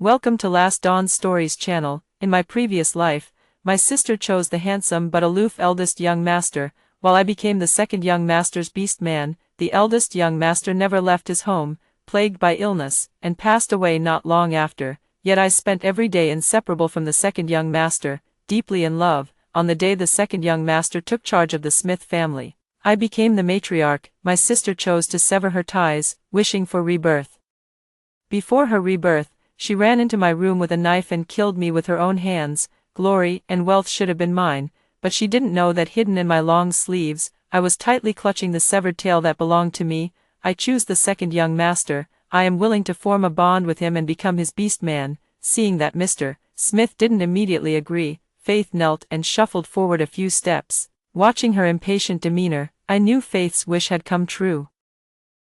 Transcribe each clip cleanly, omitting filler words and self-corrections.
Welcome to Last Dawn Stories channel. In my previous life, my sister chose the handsome but aloof eldest young master, while I became the second young master's beast man. The eldest young master never left his home, plagued by illness, and passed away not long after, yet I spent every day inseparable from the second young master, deeply in love. On the day the second young master took charge of the Smith family, I became the matriarch. My sister chose to sever her ties, wishing for rebirth. Before her rebirth, she ran into my room with a knife and killed me with her own hands. Glory and wealth should have been mine, but she didn't know that hidden in my long sleeves, I was tightly clutching the severed tail that belonged to me. I choose the second young master. I am willing to form a bond with him and become his beast man. Seeing that Mr. Smith didn't immediately agree, Faith knelt and shuffled forward a few steps. Watching her impatient demeanor, I knew Faith's wish had come true.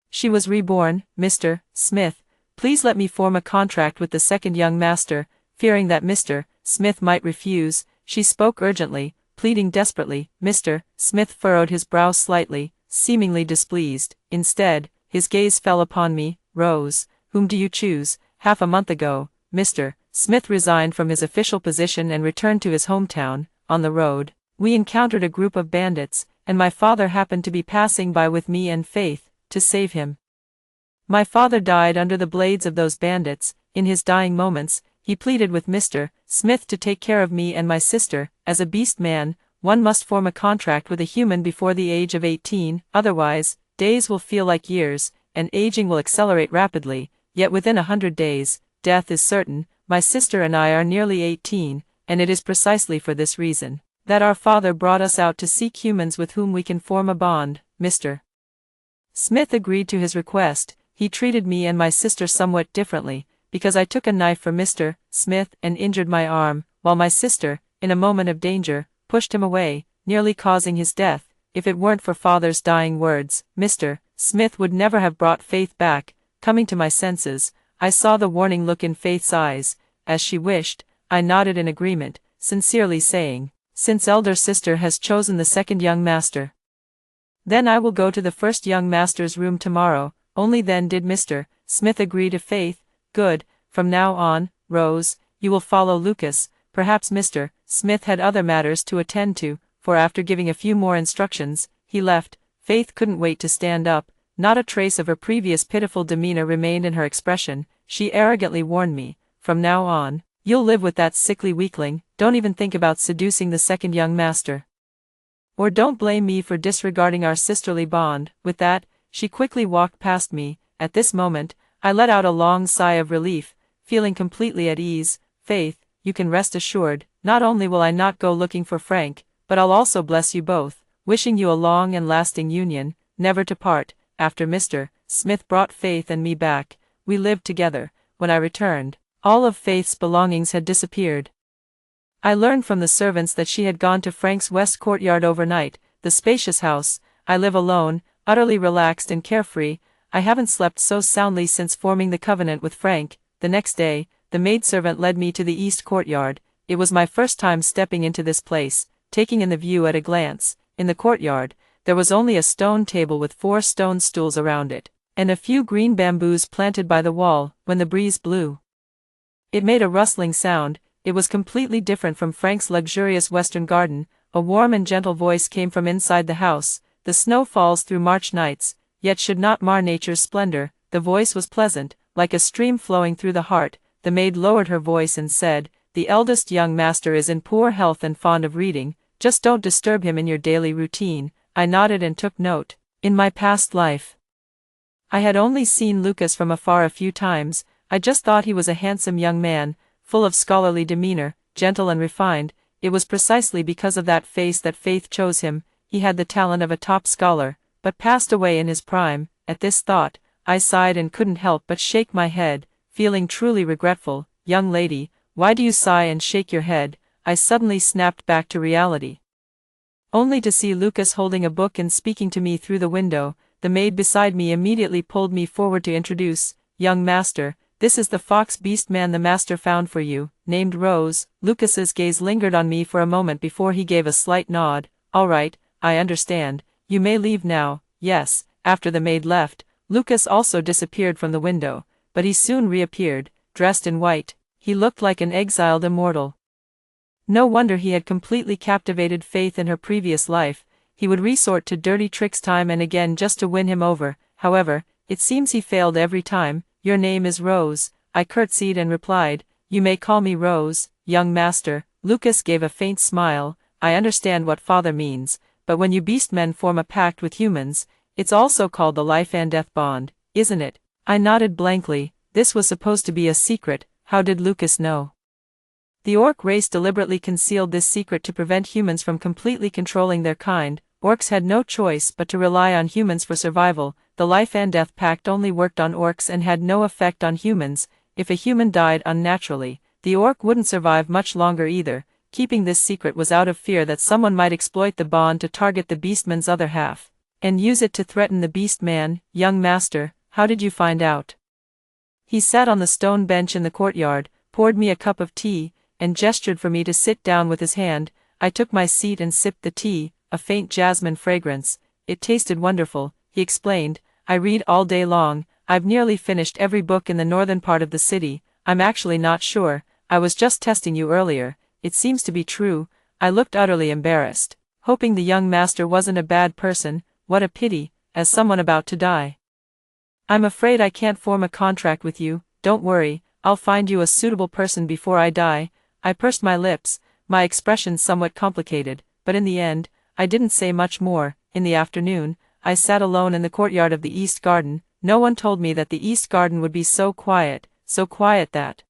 She was reborn. Mr. Smith, please let me form a contract with the second young master. Fearing that Mr. Smith might refuse, she spoke urgently, pleading desperately. Mr. Smith furrowed his brow slightly, seemingly displeased. Instead, his gaze fell upon me. Rose, whom do you choose? Half a month ago, Mr. Smith resigned from his official position and returned to his hometown. On the road, we encountered a group of bandits, and my father happened to be passing by with me and Faith, to save him. My father died under the blades of those bandits. In his dying moments, he pleaded with Mr. Smith to take care of me and my sister. As a beast man, one must form a contract with a human before the age of 18, otherwise, days will feel like years, and aging will accelerate rapidly. Yet within 100 days, death is certain. My sister and I are nearly 18, and it is precisely for this reason that our father brought us out to seek humans with whom we can form a bond. Mr. Smith agreed to his request. He treated me and my sister somewhat differently, because I took a knife from Mr. Smith and injured my arm, while my sister, in a moment of danger, pushed him away, nearly causing his death. If it weren't for father's dying words, Mr. Smith would never have brought Faith back. Coming to my senses, I saw the warning look in Faith's eyes. As she wished, I nodded in agreement, sincerely saying, "Since elder sister has chosen the second young master, then I will go to the first young master's room tomorrow." Only then did Mr. Smith agree to Faith. "Good. From now on, Rose, you will follow Lucas." Perhaps Mr. Smith had other matters to attend to, for after giving a few more instructions, he left. Faith couldn't wait to stand up. Not a trace of her previous pitiful demeanor remained in her expression. She arrogantly warned me, "From now on, you'll live with that sickly weakling. Don't even think about seducing the second young master. Or don't blame me for disregarding our sisterly bond." With that, she quickly walked past me. At this moment, I let out a long sigh of relief, feeling completely at ease. "Faith, you can rest assured, not only will I not go looking for Frank, but I'll also bless you both, wishing you a long and lasting union, never to part." After Mr. Smith brought Faith and me back, we lived together. When I returned, all of Faith's belongings had disappeared. I learned from the servants that she had gone to Frank's west courtyard overnight, the spacious house. I live alone, utterly relaxed and carefree. I haven't slept so soundly since forming the covenant with Frank. The next day, the maidservant led me to the east courtyard. It was my first time stepping into this place, taking in the view at a glance. In the courtyard, there was only a stone table with 4 stone stools around it, and a few green bamboos planted by the wall. When the breeze blew, it made a rustling sound. It was completely different from Frank's luxurious western garden. A warm and gentle voice came from inside the house. "The snow falls through March nights, yet should not mar nature's splendor." The voice was pleasant, like a stream flowing through the heart. The maid lowered her voice and said, "The eldest young master is in poor health and fond of reading. Just don't disturb him in your daily routine." I nodded and took note. In my past life, I had only seen Lucas from afar a few times. I just thought he was a handsome young man, full of scholarly demeanor, gentle and refined. It was precisely because of that face that Faith chose him. He had the talent of a top scholar, but passed away in his prime. At this thought, I sighed and couldn't help but shake my head, feeling truly regretful. "Young lady, why do you sigh and shake your head?" I suddenly snapped back to reality, only to see Lucas holding a book and speaking to me through the window. The maid beside me immediately pulled me forward to introduce, "Young master, this is the fox beast man the master found for you, named Rose." Lucas's gaze lingered on me for a moment before he gave a slight nod. "All right, I understand. You may leave now." "Yes." After the maid left, Lucas also disappeared from the window, but he soon reappeared, dressed in white. He looked like an exiled immortal. No wonder he had completely captivated Faith in her previous life. He would resort to dirty tricks time and again just to win him over. However, it seems he failed every time. "Your name is Rose," I curtsied and replied. "You may call me Rose, young master." Lucas gave a faint smile. "I understand what father means, but when you beastmen form a pact with humans, it's also called the life and death bond, isn't it?" I nodded blankly. This was supposed to be a secret. How did Lucas know? The orc race deliberately concealed this secret to prevent humans from completely controlling their kind. Orcs had no choice but to rely on humans for survival. The life and death pact only worked on orcs and had no effect on humans. If a human died unnaturally, the orc wouldn't survive much longer either. Keeping this secret was out of fear that someone might exploit the bond to target the beastman's other half, and use it to threaten the beastman. "Young master, how did you find out?" He sat on the stone bench in the courtyard, poured me a cup of tea, and gestured for me to sit down with his hand. I took my seat and sipped the tea, a faint jasmine fragrance. "It tasted wonderful," he explained. "I read all day long. I've nearly finished every book in the northern part of the city." "I'm actually not sure. I was just testing you earlier. It seems to be true." I looked utterly embarrassed, hoping the young master wasn't a bad person. What a pity, as someone about to die. "I'm afraid I can't form a contract with you." "Don't worry, I'll find you a suitable person before I die." I pursed my lips, my expression somewhat complicated, but in the end, I didn't say much more. In the afternoon, I sat alone in the courtyard of the East Garden. No one told me that the East Garden would be so quiet that,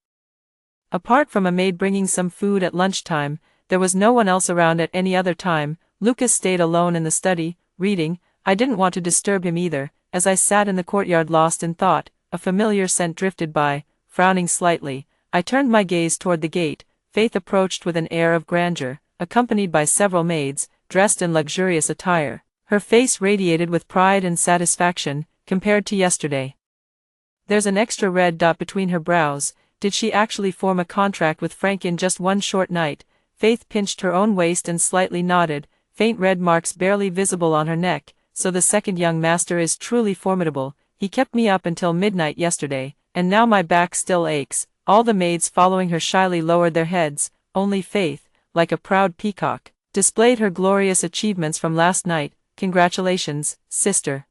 apart from a maid bringing some food at lunchtime, there was no one else around at any other time. Lucas stayed alone in the study, reading. I didn't want to disturb him either. As I sat in the courtyard lost in thought, a familiar scent drifted by. Frowning slightly, I turned my gaze toward the gate. Faith approached with an air of grandeur, accompanied by several maids, dressed in luxurious attire. Her face radiated with pride and satisfaction, compared to yesterday. There's an extra red dot between her brows. Did she actually form a contract with Frank in just one short night? Faith pinched her own waist and slightly nodded, faint red marks barely visible on her neck. "So the second young master is truly formidable. He kept me up until midnight yesterday, and now my back still aches." All the maids following her shyly lowered their heads. Only Faith, like a proud peacock, displayed her glorious achievements from last night. "Congratulations, sister."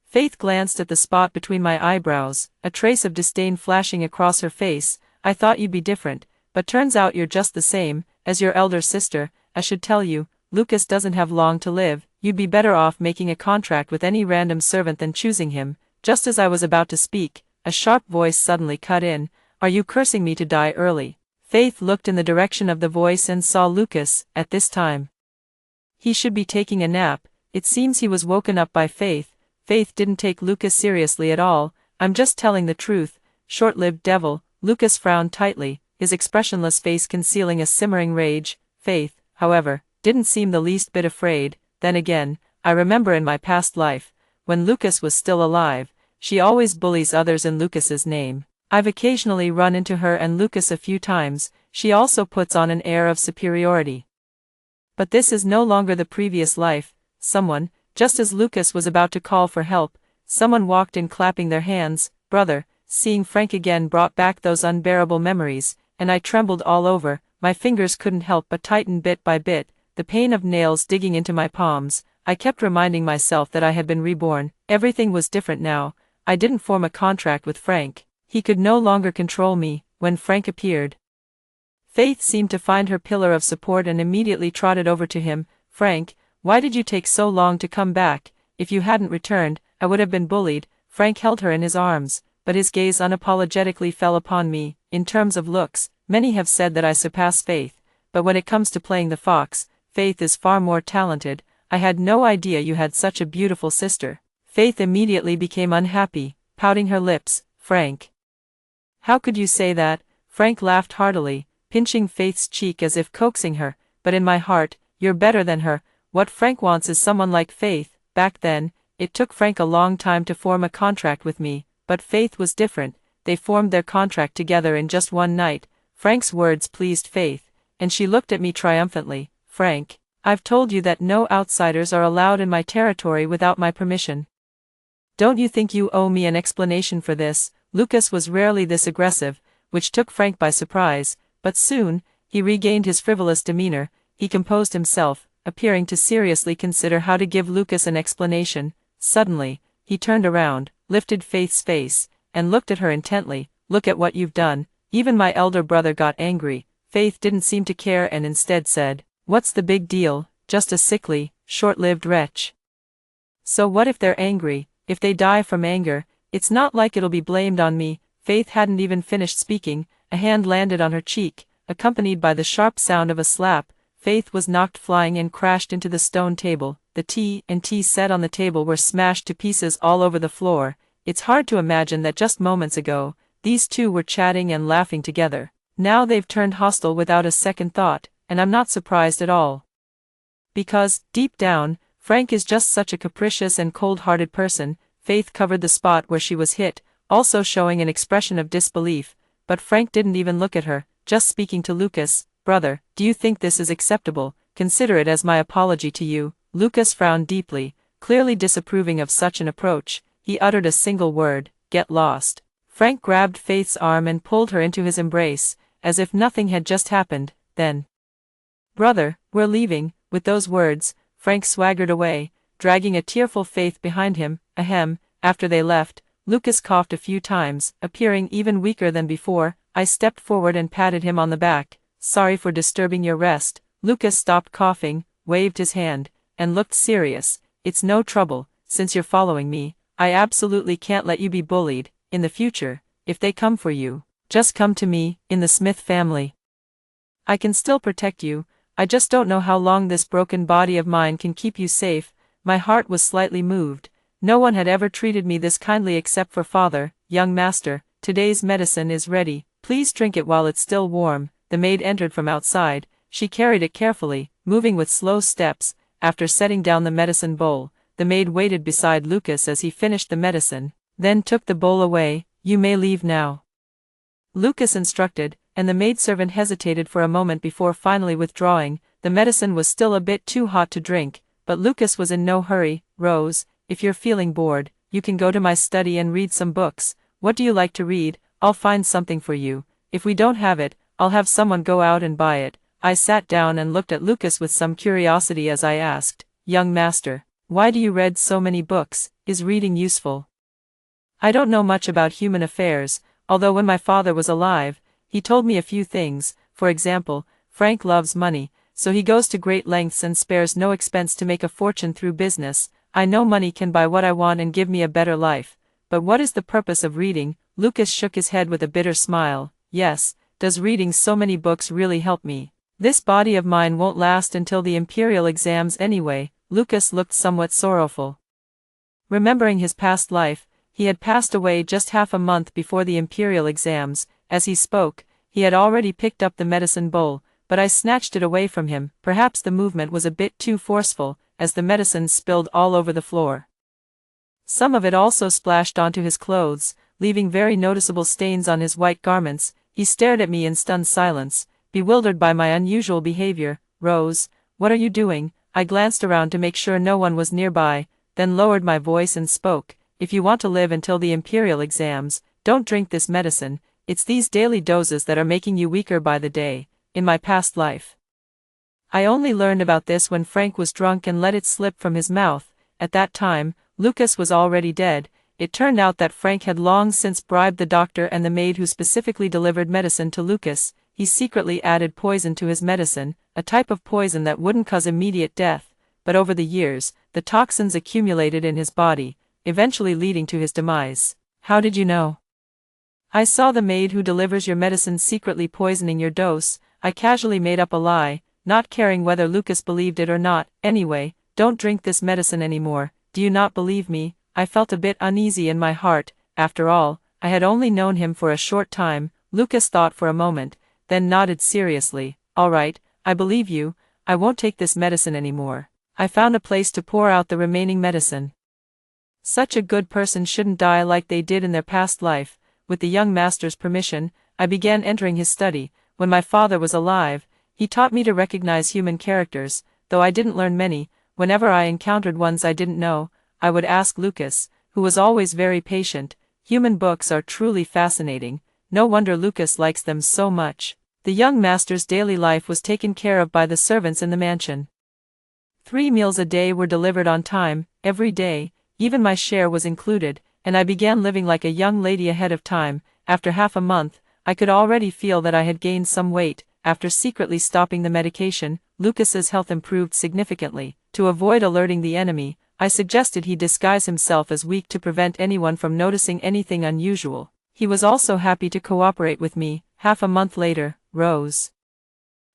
Faith glanced at the spot between my eyebrows, a trace of disdain flashing across her face. "I thought you'd be different, but turns out you're just the same as your elder sister. I should tell you, Lucas doesn't have long to live. You'd be better off making a contract with any random servant than choosing him." Just as I was about to speak, a sharp voice suddenly cut in. "Are you cursing me to die early?" Faith looked in the direction of the voice and saw Lucas. At this time, he should be taking a nap. It seems he was woken up by Faith. Faith didn't take Lucas seriously at all. "I'm just telling the truth, short-lived devil." Lucas frowned tightly, his expressionless face concealing a simmering rage. Faith, however, didn't seem the least bit afraid. Then again, I remember in my past life, when Lucas was still alive, she always bullies others in Lucas's name. I've occasionally run into her and Lucas a few times. She also puts on an air of superiority. But this is no longer the previous life. Someone, just as Lucas was about to call for help, someone walked in clapping their hands. "Brother." Seeing Frank again brought back those unbearable memories, and I trembled all over. My fingers couldn't help but tighten bit by bit, the pain of nails digging into my palms. I kept reminding myself that I had been reborn. Everything was different now. I didn't form a contract with Frank. He could no longer control me. When Frank appeared, Faith seemed to find her pillar of support and immediately trotted over to him. "Frank, why did you take so long to come back? If you hadn't returned, I would have been bullied." Frank held her in his arms, but his gaze unapologetically fell upon me. In terms of looks, many have said that I surpass Faith, but when it comes to playing the fox, Faith is far more talented. "I had no idea you had such a beautiful sister." Faith immediately became unhappy, pouting her lips. "Frank, how could you say that?" Frank laughed heartily, pinching Faith's cheek as if coaxing her. "But in my heart, you're better than her. What Frank wants is someone like Faith." Back then, it took Frank a long time to form a contract with me, but Faith was different. They formed their contract together in just one night. Frank's words pleased Faith, and she looked at me triumphantly. "Frank, I've told you that no outsiders are allowed in my territory without my permission. Don't you think you owe me an explanation for this?" Lucas was rarely this aggressive, which took Frank by surprise, but soon, he regained his frivolous demeanor. He composed himself, appearing to seriously consider how to give Lucas an explanation. Suddenly, he turned around, lifted Faith's face, and looked at her intently. "Look at what you've done." Even my elder brother got angry. Faith didn't seem to care and instead said, "What's the big deal? Just a sickly, short-lived wretch. So what if they're angry? If they die from anger, it's not like it'll be blamed on me." Faith hadn't even finished speaking. A hand landed on her cheek, accompanied by the sharp sound of a slap. Faith was knocked flying and crashed into the stone table. The tea set on the table were smashed to pieces all over the floor. It's hard to imagine that just moments ago, these two were chatting and laughing together. Now they've turned hostile without a second thought, and I'm not surprised at all. Because, deep down, Frank is just such a capricious and cold-hearted person. Faith covered the spot where she was hit, also showing an expression of disbelief, but Frank didn't even look at her, just speaking to Lucas. "Brother, do you think this is acceptable? Consider it as my apology to you." Lucas frowned deeply, clearly disapproving of such an approach. He uttered a single word: "Get lost." Frank grabbed Faith's arm and pulled her into his embrace, as if nothing had just happened. Then, "Brother, we're leaving." With those words, Frank swaggered away, dragging a tearful Faith behind him. Ahem. After they left, Lucas coughed a few times, appearing even weaker than before. I stepped forward and patted him on the back. "Sorry for disturbing your rest." Lucas stopped coughing, waved his hand, and looked serious. "It's no trouble, since you're following me. I absolutely can't let you be bullied. In the future, if they come for you, just come to me. In the Smith family, I can still protect you. I just don't know how long this broken body of mine can keep you safe." My heart was slightly moved. No one had ever treated me this kindly except for father. "Young master, today's medicine is ready. Please drink it while it's still warm." The maid entered from outside. She carried it carefully, moving with slow steps. After setting down the medicine bowl, the maid waited beside Lucas as he finished the medicine, then took the bowl away. "You may leave now," Lucas instructed, and the maidservant hesitated for a moment before finally withdrawing. The medicine was still a bit too hot to drink, but Lucas was in no hurry. "Rose, if you're feeling bored, you can go to my study and read some books. What do you like to read? I'll find something for you. If we don't have it, I'll have someone go out and buy it." I sat down and looked at Lucas with some curiosity as I asked, "Young master, why do you read so many books? Is reading useful?" I don't know much about human affairs, although when my father was alive, he told me a few things. For example, Frank loves money, so he goes to great lengths and spares no expense to make a fortune through business. I know money can buy what I want and give me a better life, but what is the purpose of reading? Lucas shook his head with a bitter smile. "Yes, does reading so many books really help me? This body of mine won't last until the imperial exams anyway." Lucas looked somewhat sorrowful. Remembering his past life, he had passed away just half a month before the imperial exams. As he spoke, he had already picked up the medicine bowl, but I snatched it away from him. Perhaps the movement was a bit too forceful, as the medicine spilled all over the floor. Some of it also splashed onto his clothes, leaving very noticeable stains on his white garments. He stared at me in stunned silence, bewildered by my unusual behavior. "Rose, what are you doing?" I glanced around to make sure no one was nearby, then lowered my voice and spoke. "If you want to live until the imperial exams, don't drink this medicine. It's these daily doses that are making you weaker by the day." In my past life, I only learned about this when Frank was drunk and let it slip from his mouth. At that time, Lucas was already dead. It turned out that Frank had long since bribed the doctor and the maid who specifically delivered medicine to Lucas. He secretly added poison to his medicine, a type of poison that wouldn't cause immediate death, but over the years, the toxins accumulated in his body, eventually leading to his demise. "How did you know?" "I saw the maid who delivers your medicine secretly poisoning your dose." I casually made up a lie, not caring whether Lucas believed it or not. "Anyway, don't drink this medicine anymore. Do you not believe me?" I felt a bit uneasy in my heart. After all, I had only known him for a short time. Lucas thought for a moment, then nodded seriously. "All right, I believe you. I won't take this medicine anymore." I found a place to pour out the remaining medicine. Such a good person shouldn't die like they did in their past life. With the young master's permission, I began entering his study. When my father was alive, he taught me to recognize human characters, though I didn't learn many. Whenever I encountered ones I didn't know, I would ask Lucas, who was always very patient. Human books are truly fascinating. no wonder Lucas likes them so much. The young master's daily life was taken care of by the servants in the mansion. 3 meals a day were delivered on time, every day, even my share was included, and I began living like a young lady ahead of time. After half a month, I could already feel that I had gained some weight. After secretly stopping the medication, Lucas's health improved significantly. To avoid alerting the enemy, I suggested he disguise himself as weak to prevent anyone from noticing anything unusual. He was also happy to cooperate with me. Half a month later, Rose.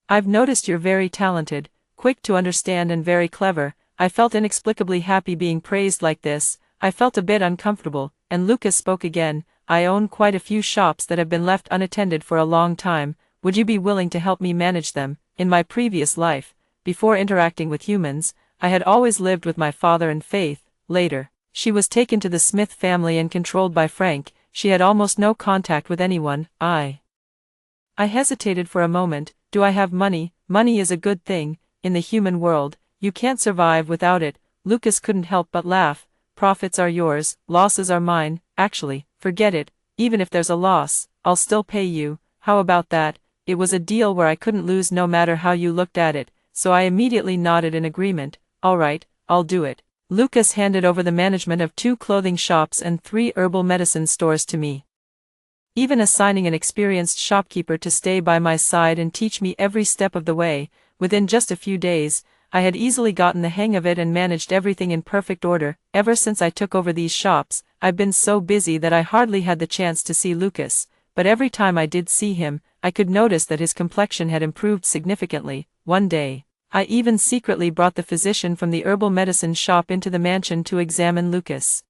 I've noticed you're very talented, quick to understand and very clever. I felt inexplicably happy being praised like this. I felt a bit uncomfortable, and Lucas spoke again. I own quite a few shops that have been left unattended for a long time. Would you be willing to help me manage them? In my previous life, before interacting with humans, I had always lived with my father and Faith. Later, she was taken to the Smith family and controlled by Frank. She had almost no contact with anyone. I hesitated for a moment. Do I have money? Money is a good thing. In the human world, you can't survive without it. Lucas couldn't help but laugh. Profits are yours, losses are mine. Actually, forget it. Even if there's a loss, I'll still pay you. How about that? It was a deal where I couldn't lose no matter how you looked at it, so I immediately nodded in agreement. All right, I'll do it. Lucas handed over the management of 2 clothing shops and 3 herbal medicine stores to me, even assigning an experienced shopkeeper to stay by my side and teach me every step of the way. Within just a few days, I had easily gotten the hang of it and managed everything in perfect order. Ever since I took over these shops, I've been so busy that I hardly had the chance to see Lucas, but every time I did see him, I could notice that his complexion had improved significantly. One day, I even secretly brought the physician from the herbal medicine shop into the mansion to examine Lucas.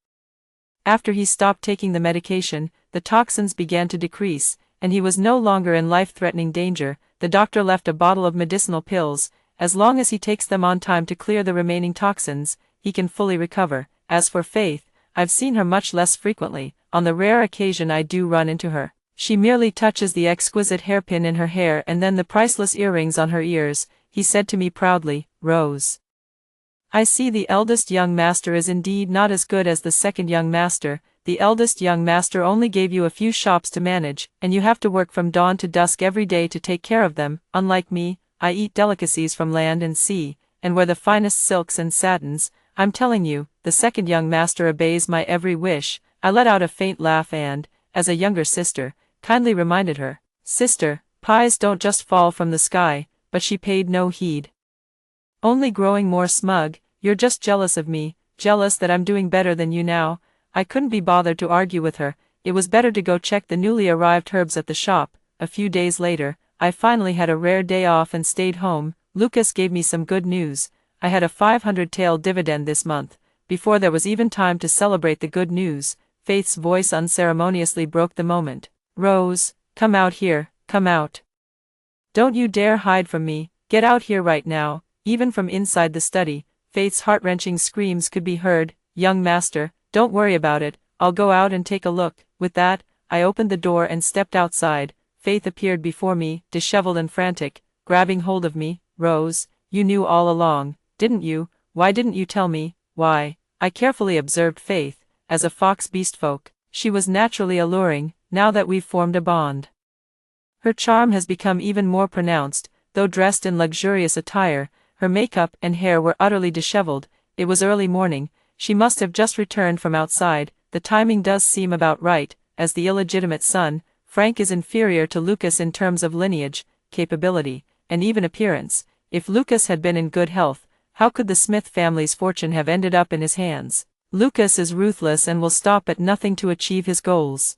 After he stopped taking the medication, the toxins began to decrease, and he was no longer in life-threatening danger. The doctor left a bottle of medicinal pills. As long as he takes them on time to clear the remaining toxins, he can fully recover. As for Faith, I've seen her much less frequently. On the rare occasion I do run into her, she merely touches the exquisite hairpin in her hair and then the priceless earrings on her ears. He said to me proudly, Rose, I see the eldest young master is indeed not as good as the second young master. The eldest young master only gave you a few shops to manage, and you have to work from dawn to dusk every day to take care of them. Unlike me, I eat delicacies from land and sea, and wear the finest silks and satins. I'm telling you, the second young master obeys my every wish. I let out a faint laugh and, as a younger sister, kindly reminded her, Sister, pies don't just fall from the sky, but she paid no heed. Only growing more smug. You're just jealous of me, jealous that I'm doing better than you now. I couldn't be bothered to argue with her. It was better to go check the newly arrived herbs at the shop. A few days later, I finally had a rare day off and stayed home. Lucas gave me some good news. I had a 500 tael dividend this month. Before there was even time to celebrate the good news, Faith's voice unceremoniously broke the moment. Rose, come out here, come out. Don't you dare hide from me, get out here right now. Even from inside the study, Faith's heart-wrenching screams could be heard. Young master, don't worry about it, I'll go out and take a look. With that, I opened the door and stepped outside. Faith appeared before me, disheveled and frantic, grabbing hold of me. Rose, you knew all along, didn't you? Why didn't you tell me? Why? I carefully observed Faith. As a fox beastfolk, she was naturally alluring. Now that we've formed a bond, her charm has become even more pronounced. Though dressed in luxurious attire, her makeup and hair were utterly disheveled. It was early morning. She must have just returned from outside. The timing does seem about right. As the illegitimate son, Frank is inferior to Lucas in terms of lineage, capability, and even appearance. If Lucas had been in good health, how could the Smith family's fortune have ended up in his hands? Lucas is ruthless and will stop at nothing to achieve his goals.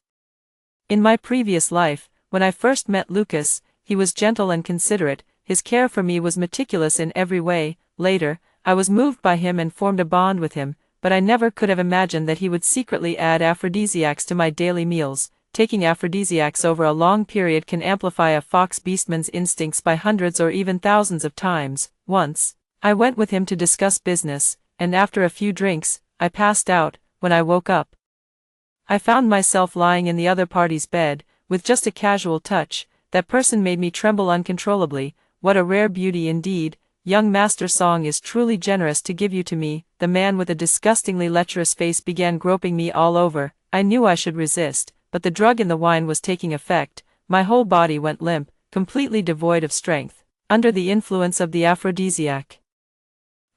In my previous life, when I first met Lucas, he was gentle and considerate. His care for me was meticulous in every way. Later, I was moved by him and formed a bond with him, but I never could have imagined that he would secretly add aphrodisiacs to my daily meals. Taking aphrodisiacs over a long period can amplify a fox beastman's instincts by hundreds or even thousands of times. Once, I went with him to discuss business, and after a few drinks, I passed out. When I woke up, I found myself lying in the other party's bed, with just a casual touch. That person made me tremble uncontrollably. What a rare beauty indeed. Young Master Song is truly generous to give you to me. The man with a disgustingly lecherous face began groping me all over. I knew I should resist, but the drug in the wine was taking effect. My whole body went limp, completely devoid of strength, under the influence of the aphrodisiac.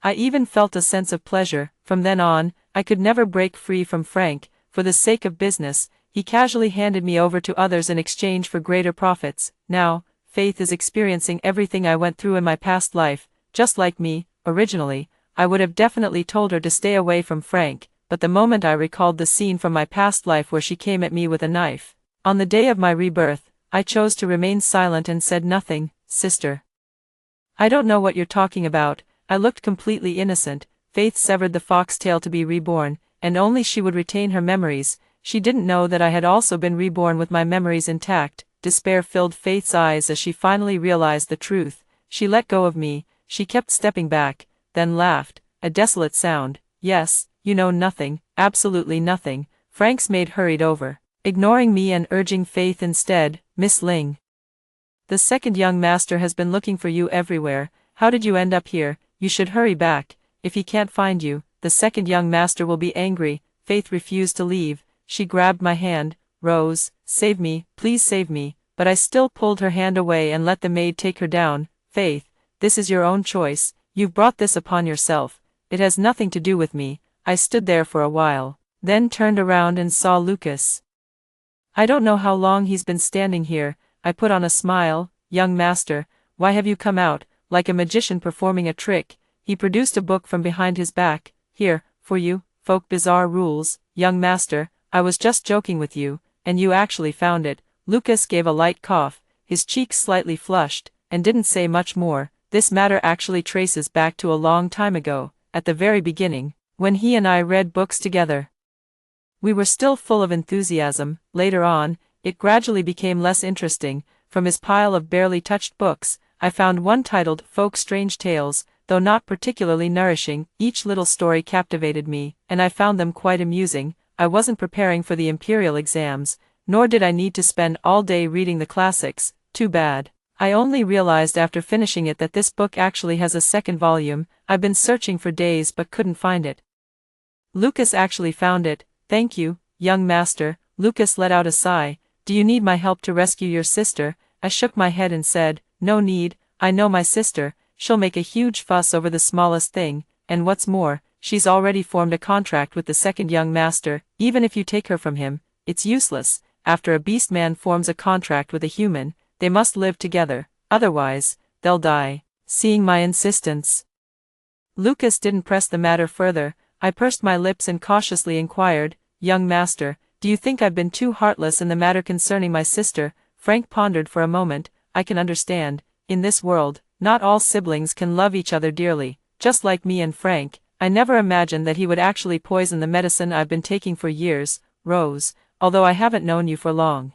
I even felt a sense of pleasure. From then on, I could never break free from Frank. For the sake of business, he casually handed me over to others in exchange for greater profits. Now, Faith is experiencing everything I went through in my past life, just like me. Originally, I would have definitely told her to stay away from Frank, but the moment I recalled the scene from my past life where she came at me with a knife, on the day of my rebirth, I chose to remain silent and said nothing. Sister, I don't know what you're talking about. I looked completely innocent. Faith severed the foxtail to be reborn, and only she would retain her memories. She didn't know that I had also been reborn with my memories intact. Despair filled Faith's eyes as she finally realized the truth. She let go of me. She kept stepping back, then laughed, a desolate sound. Yes, you know nothing, absolutely nothing. Frank's maid hurried over, ignoring me and urging Faith instead. Miss Ling, the second young master has been looking for you everywhere. How did you end up here? You should hurry back. If he can't find you, the second young master will be angry. Faith refused to leave. She grabbed my hand. Rose, save me, please save me. But I still pulled her hand away and let the maid take her down. Faith, this is your own choice. You've brought this upon yourself. It has nothing to do with me. I stood there for a while, then turned around and saw Lucas. I don't know how long he's been standing here. I put on a smile. Young master, why have you come out? Like a magician performing a trick, he produced a book from behind his back. Here, for you, folk bizarre rules. Young master, I was just joking with you, and you actually found it. Lucas gave a light cough, his cheeks slightly flushed, and didn't say much more. This matter actually traces back to a long time ago, at the very beginning, when he and I read books together. We were still full of enthusiasm. Later on, it gradually became less interesting. From his pile of barely touched books, I found one titled Folk Strange Tales. Though not particularly nourishing, each little story captivated me, and I found them quite amusing. I wasn't preparing for the imperial exams, nor did I need to spend all day reading the classics. Too bad. I only realized after finishing it that this book actually has a second volume. I've been searching for days but couldn't find it. Lucas actually found it. Thank you, young master. Lucas let out a sigh. Do you need my help to rescue your sister? I shook my head and said, no need. I know my sister. She'll make a huge fuss over the smallest thing, and what's more, she's already formed a contract with the second young master. Even if you take her from him, it's useless. After a beast man forms a contract with a human, they must live together, otherwise, they'll die. Seeing my insistence, Lucas didn't press the matter further. I pursed my lips and cautiously inquired, young master, do you think I've been too heartless in the matter concerning my sister? Frank pondered for a moment. I can understand. In this world, not all siblings can love each other dearly. Just like me and Frank, I never imagined that he would actually poison the medicine I've been taking for years. Rose, although I haven't known you for long,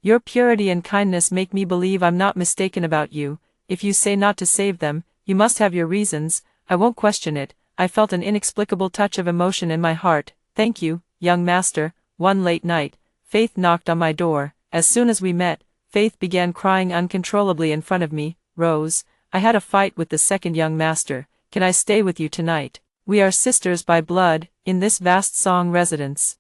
your purity and kindness make me believe I'm not mistaken about you. If you say not to save them, you must have your reasons. I won't question it. I felt an inexplicable touch of emotion in my heart. Thank you, young master. One late night, Faith knocked on my door. As soon as we met, Faith began crying uncontrollably in front of me. Rose, I had a fight with the second young master. Can I stay with you tonight? We are sisters by blood, in this vast Song residence.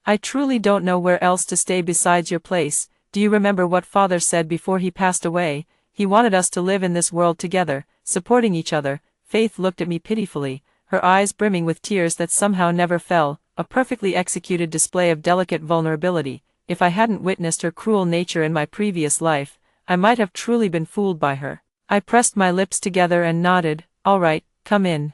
I truly don't know where else to stay besides your place. Do you remember what father said before he passed away? He wanted us to live in this world together, supporting each other. Faith looked at me pitifully, her eyes brimming with tears that somehow never fell, a perfectly executed display of delicate vulnerability. If I hadn't witnessed her cruel nature in my previous life, I might have truly been fooled by her. I pressed my lips together and nodded. All right, come in.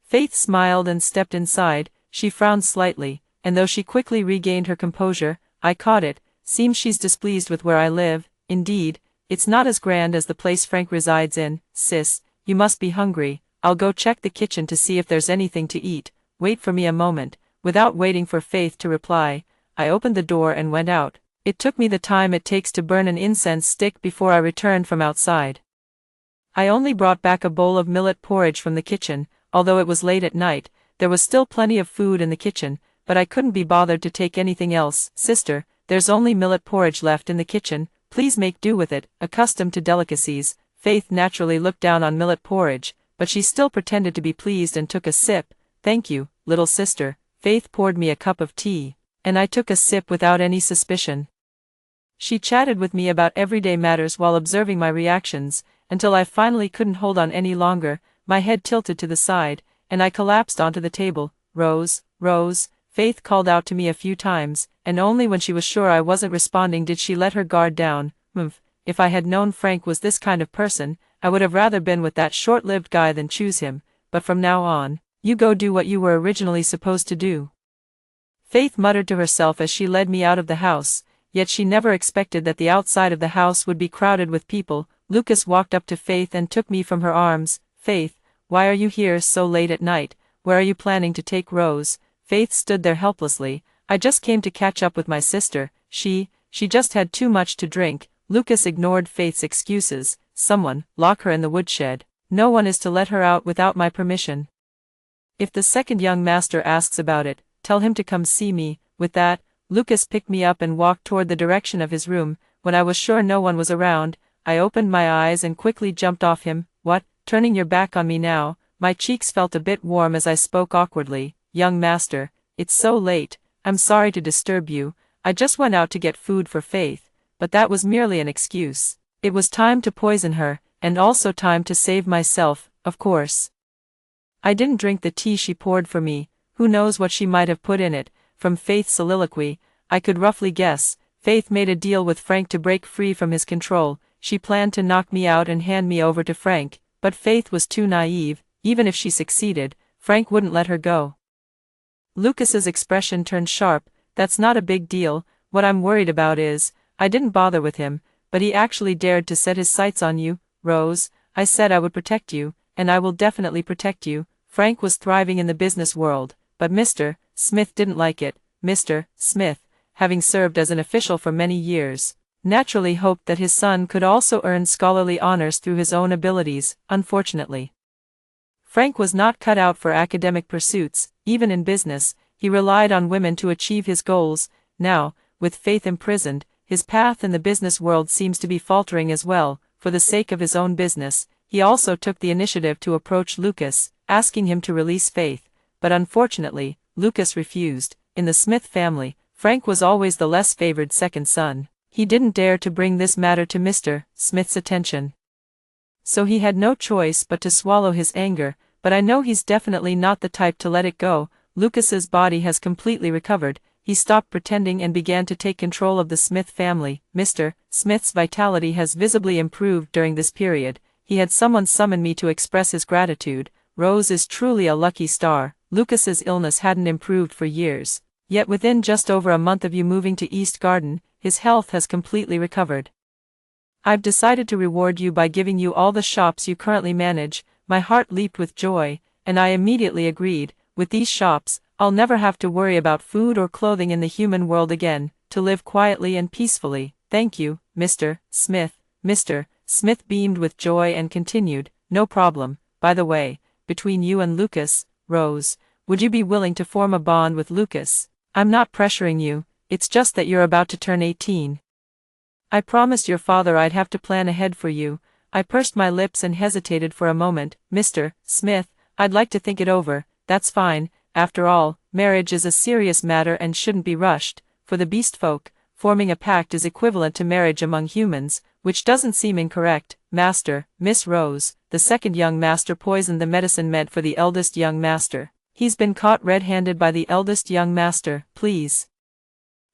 Faith smiled and stepped inside. She frowned slightly, and though she quickly regained her composure, I caught it. Seems she's displeased with where I live. Indeed, it's not as grand as the place Frank resides in. Sis, you must be hungry. I'll go check the kitchen to see if there's anything to eat. Wait for me a moment. Without waiting for Faith to reply, I opened the door and went out. It took me the time it takes to burn an incense stick before I returned from outside. I only brought back a bowl of millet porridge from the kitchen. Although it was late at night, there was still plenty of food in the kitchen, but I couldn't be bothered to take anything else. Sister, there's only millet porridge left in the kitchen. Please make do with it. Accustomed to delicacies, Faith naturally looked down on millet porridge, but she still pretended to be pleased and took a sip. Thank you, little sister. Faith poured me a cup of tea, and I took a sip without any suspicion. She chatted with me about everyday matters while observing my reactions, until I finally couldn't hold on any longer. My head tilted to the side, and I collapsed onto the table. "Rose, Rose," Faith called out to me a few times, and only when she was sure I wasn't responding did she let her guard down. If I had known Frank was this kind of person, I would have rather been with that short-lived guy than choose him, but from now on, you go do what you were originally supposed to do. Faith muttered to herself as she led me out of the house, yet she never expected that the outside of the house would be crowded with people. Lucas walked up to Faith and took me from her arms. "Faith, why are you here so late at night? Where are you planning to take Rose?" Faith stood there helplessly. "I just came to catch up with my sister. She just had too much to drink." Lucas ignored Faith's excuses. "Someone, lock her in the woodshed. No one is to let her out without my permission. If the second young master asks about it, tell him to come see me." With that, Lucas picked me up and walked toward the direction of his room. When I was sure no one was around, I opened my eyes and quickly jumped off him. "What, turning your back on me now?" My cheeks felt a bit warm as I spoke awkwardly. "Young master, it's so late, I'm sorry to disturb you. I just went out to get food for Faith, but that was merely an excuse. It was time to poison her, and also time to save myself, of course. I didn't drink the tea she poured for me. Who knows what she might have put in it?" From Faith's soliloquy, I could roughly guess. Faith made a deal with Frank to break free from his control. She planned to knock me out and hand me over to Frank, but Faith was too naive. Even if she succeeded, Frank wouldn't let her go. Lucas's expression turned sharp. "That's not a big deal. What I'm worried about is, I didn't bother with him, but he actually dared to set his sights on you. Rose, I said I would protect you, and I will definitely protect you." Frank was thriving in the business world, but Mr. Smith didn't like it. Mr. Smith, having served as an official for many years, naturally hoped that his son could also earn scholarly honors through his own abilities. Unfortunately, Frank was not cut out for academic pursuits. Even in business, he relied on women to achieve his goals. Now, with Faith imprisoned, his path in the business world seems to be faltering as well. For the sake of his own business, he also took the initiative to approach Lucas, asking him to release Faith, but unfortunately, Lucas refused. In the Smith family, Frank was always the less favored second son. He didn't dare to bring this matter to Mr. Smith's attention, so he had no choice but to swallow his anger. But I know he's definitely not the type to let it go. Lucas's body has completely recovered. He stopped pretending and began to take control of the Smith family. Mr. Smith's vitality has visibly improved during this period. He had someone summon me to express his gratitude. Rose is truly a lucky star. Lucas's illness hadn't improved for years, yet within just over a month of you moving to East Garden, his health has completely recovered. I've decided to reward you by giving you all the shops you currently manage. My heart leaped with joy, and I immediately agreed. With these shops, I'll never have to worry about food or clothing in the human world again, to live quietly and peacefully. Thank you, Mr. Smith. Mr. Smith beamed with joy and continued, "No problem. By the way, between you and Lucas, Rose, would you be willing to form a bond with Lucas? I'm not pressuring you, it's just that you're about to turn 18. I promised your father I'd have to plan ahead for you." I pursed my lips and hesitated for a moment. "Mr. Smith, I'd like to think it over." "That's fine. After all, marriage is a serious matter and shouldn't be rushed. For the beast folk, forming a pact is equivalent to marriage among humans, which doesn't seem incorrect. Master, Miss Rose, the second young master poisoned the medicine meant for the eldest young master. He's been caught red-handed by the eldest young master. Please,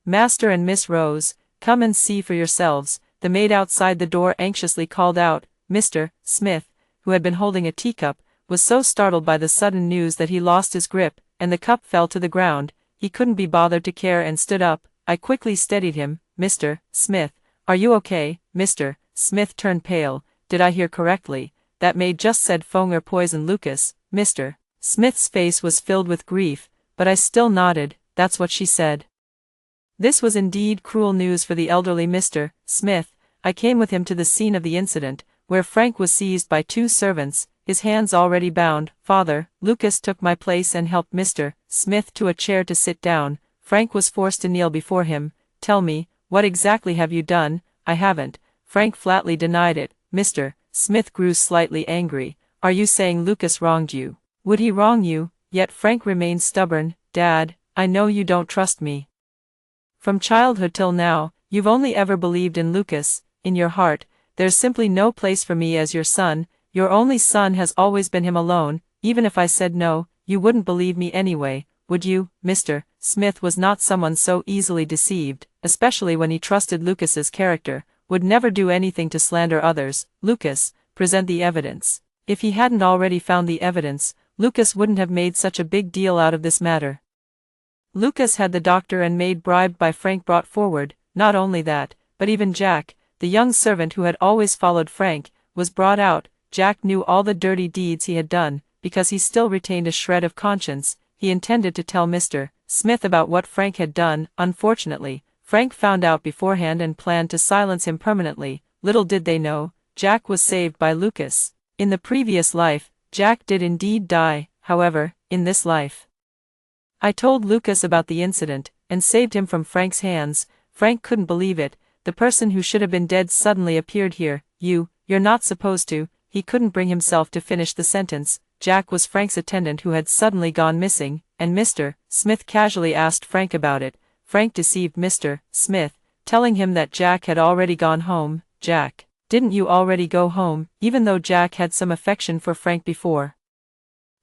Master and Miss Rose, come and see for yourselves." The maid outside the door anxiously called out. Mr. Smith, who had been holding a teacup, was so startled by the sudden news that he lost his grip, and the cup fell to the ground. He couldn't be bothered to care and stood up. I quickly steadied him. "Mr. Smith, are you okay?" Mr. Smith turned pale. "Did I hear correctly? That maid just said Fonger poisoned Lucas." Mr. Smith's face was filled with grief, but I still nodded. "That's what she said." This was indeed cruel news for the elderly Mr. Smith. I came with him to the scene of the incident, where Frank was seized by two servants, his hands already bound. Father, Lucas took my place and helped Mr. Smith to a chair to sit down. Frank was forced to kneel before him. "Tell me, what exactly have you done?" "I haven't." Frank flatly denied it. Mr. Smith grew slightly angry. "Are you saying Lucas wronged you?" "Would he wrong you?" Yet Frank remained stubborn. "Dad, I know you don't trust me. From childhood till now, you've only ever believed in Lucas. In your heart, there's simply no place for me as your son. Your only son has always been him alone. Even if I said no, you wouldn't believe me anyway, would you, Mr. Smith was not someone so easily deceived, especially when he trusted Lucas's character, would never do anything to slander others. Lucas, present the evidence. If he hadn't already found the evidence, Lucas wouldn't have made such a big deal out of this matter. Lucas had the doctor and maid bribed by Frank brought forward. Not only that, but even Jack, the young servant who had always followed Frank, was brought out. Jack knew all the dirty deeds he had done. Because he still retained a shred of conscience, he intended to tell Mr. Smith about what Frank had done. Unfortunately, Frank found out beforehand and planned to silence him permanently. Little did they know, Jack was saved by Lucas. In the previous life, Jack did indeed die. However, in this life, I told Lucas about the incident, and saved him from Frank's hands. Frank couldn't believe it. The person who should have been dead suddenly appeared here. You're not supposed to. He couldn't bring himself to finish the sentence. Jack was Frank's attendant who had suddenly gone missing, and Mr. Smith casually asked Frank about it. Frank deceived Mr. Smith, telling him that Jack had already gone home. Jack, didn't you already go home? Even though Jack had some affection for Frank before.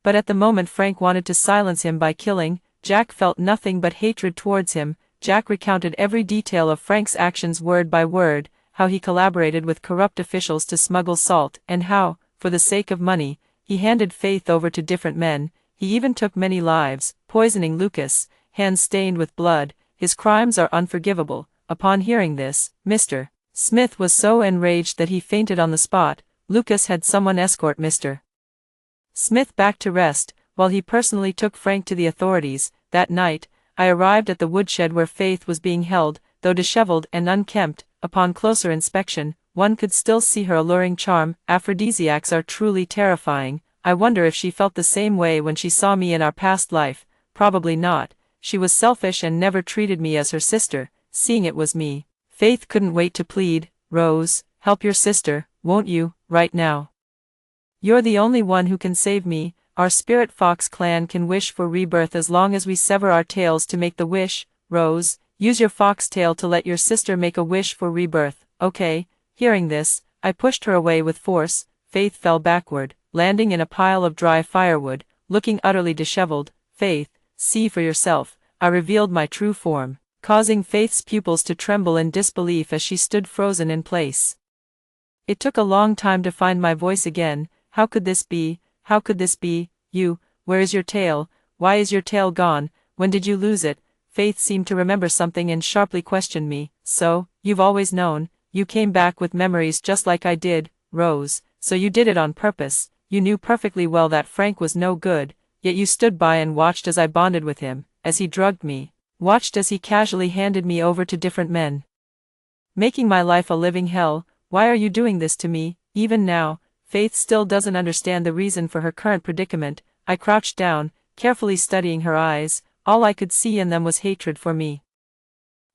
But at the moment Frank wanted to silence him by killing, Jack felt nothing but hatred towards him. Jack recounted every detail of Frank's actions word by word, how he collaborated with corrupt officials to smuggle salt, and how, for the sake of money, he handed Faith over to different men. He even took many lives, poisoning Lucas, hands stained with blood. His crimes are unforgivable. Upon hearing this, Mr. Smith was so enraged that he fainted on the spot. Lucas had someone escort Mr. Smith back to rest, while he personally took Frank to the authorities. That night, I arrived at the woodshed where Faith was being held. Though disheveled and unkempt, upon closer inspection, one could still see her alluring charm. Aphrodisiacs are truly terrifying. I wonder if she felt the same way when she saw me in our past life. Probably not. She was selfish and never treated me as her sister, seeing it was me. Faith couldn't wait to plead. Rose, help your sister, won't you, right now? You're the only one who can save me. Our Spirit Fox clan can wish for rebirth as long as we sever our tails to make the wish. Rose, use your fox tail to let your sister make a wish for rebirth. Okay. Hearing this, I pushed her away with force. Faith fell backward, landing in a pile of dry firewood, looking utterly disheveled. Faith, see for yourself. I revealed my true form, causing Faith's pupils to tremble in disbelief as she stood frozen in place. It took a long time to find my voice again. How could this be? How could this be? You, where is your tail? Why is your tail gone? When did you lose it? Faith seemed to remember something and sharply questioned me. So, you've always known. You came back with memories just like I did, Rose, so you did it on purpose. You knew perfectly well that Frank was no good, yet you stood by and watched as I bonded with him, as he drugged me, watched as he casually handed me over to different men, making my life a living hell. Why are you doing this to me? Even now, Faith still doesn't understand the reason for her current predicament. I crouched down, carefully studying her eyes. All I could see in them was hatred for me.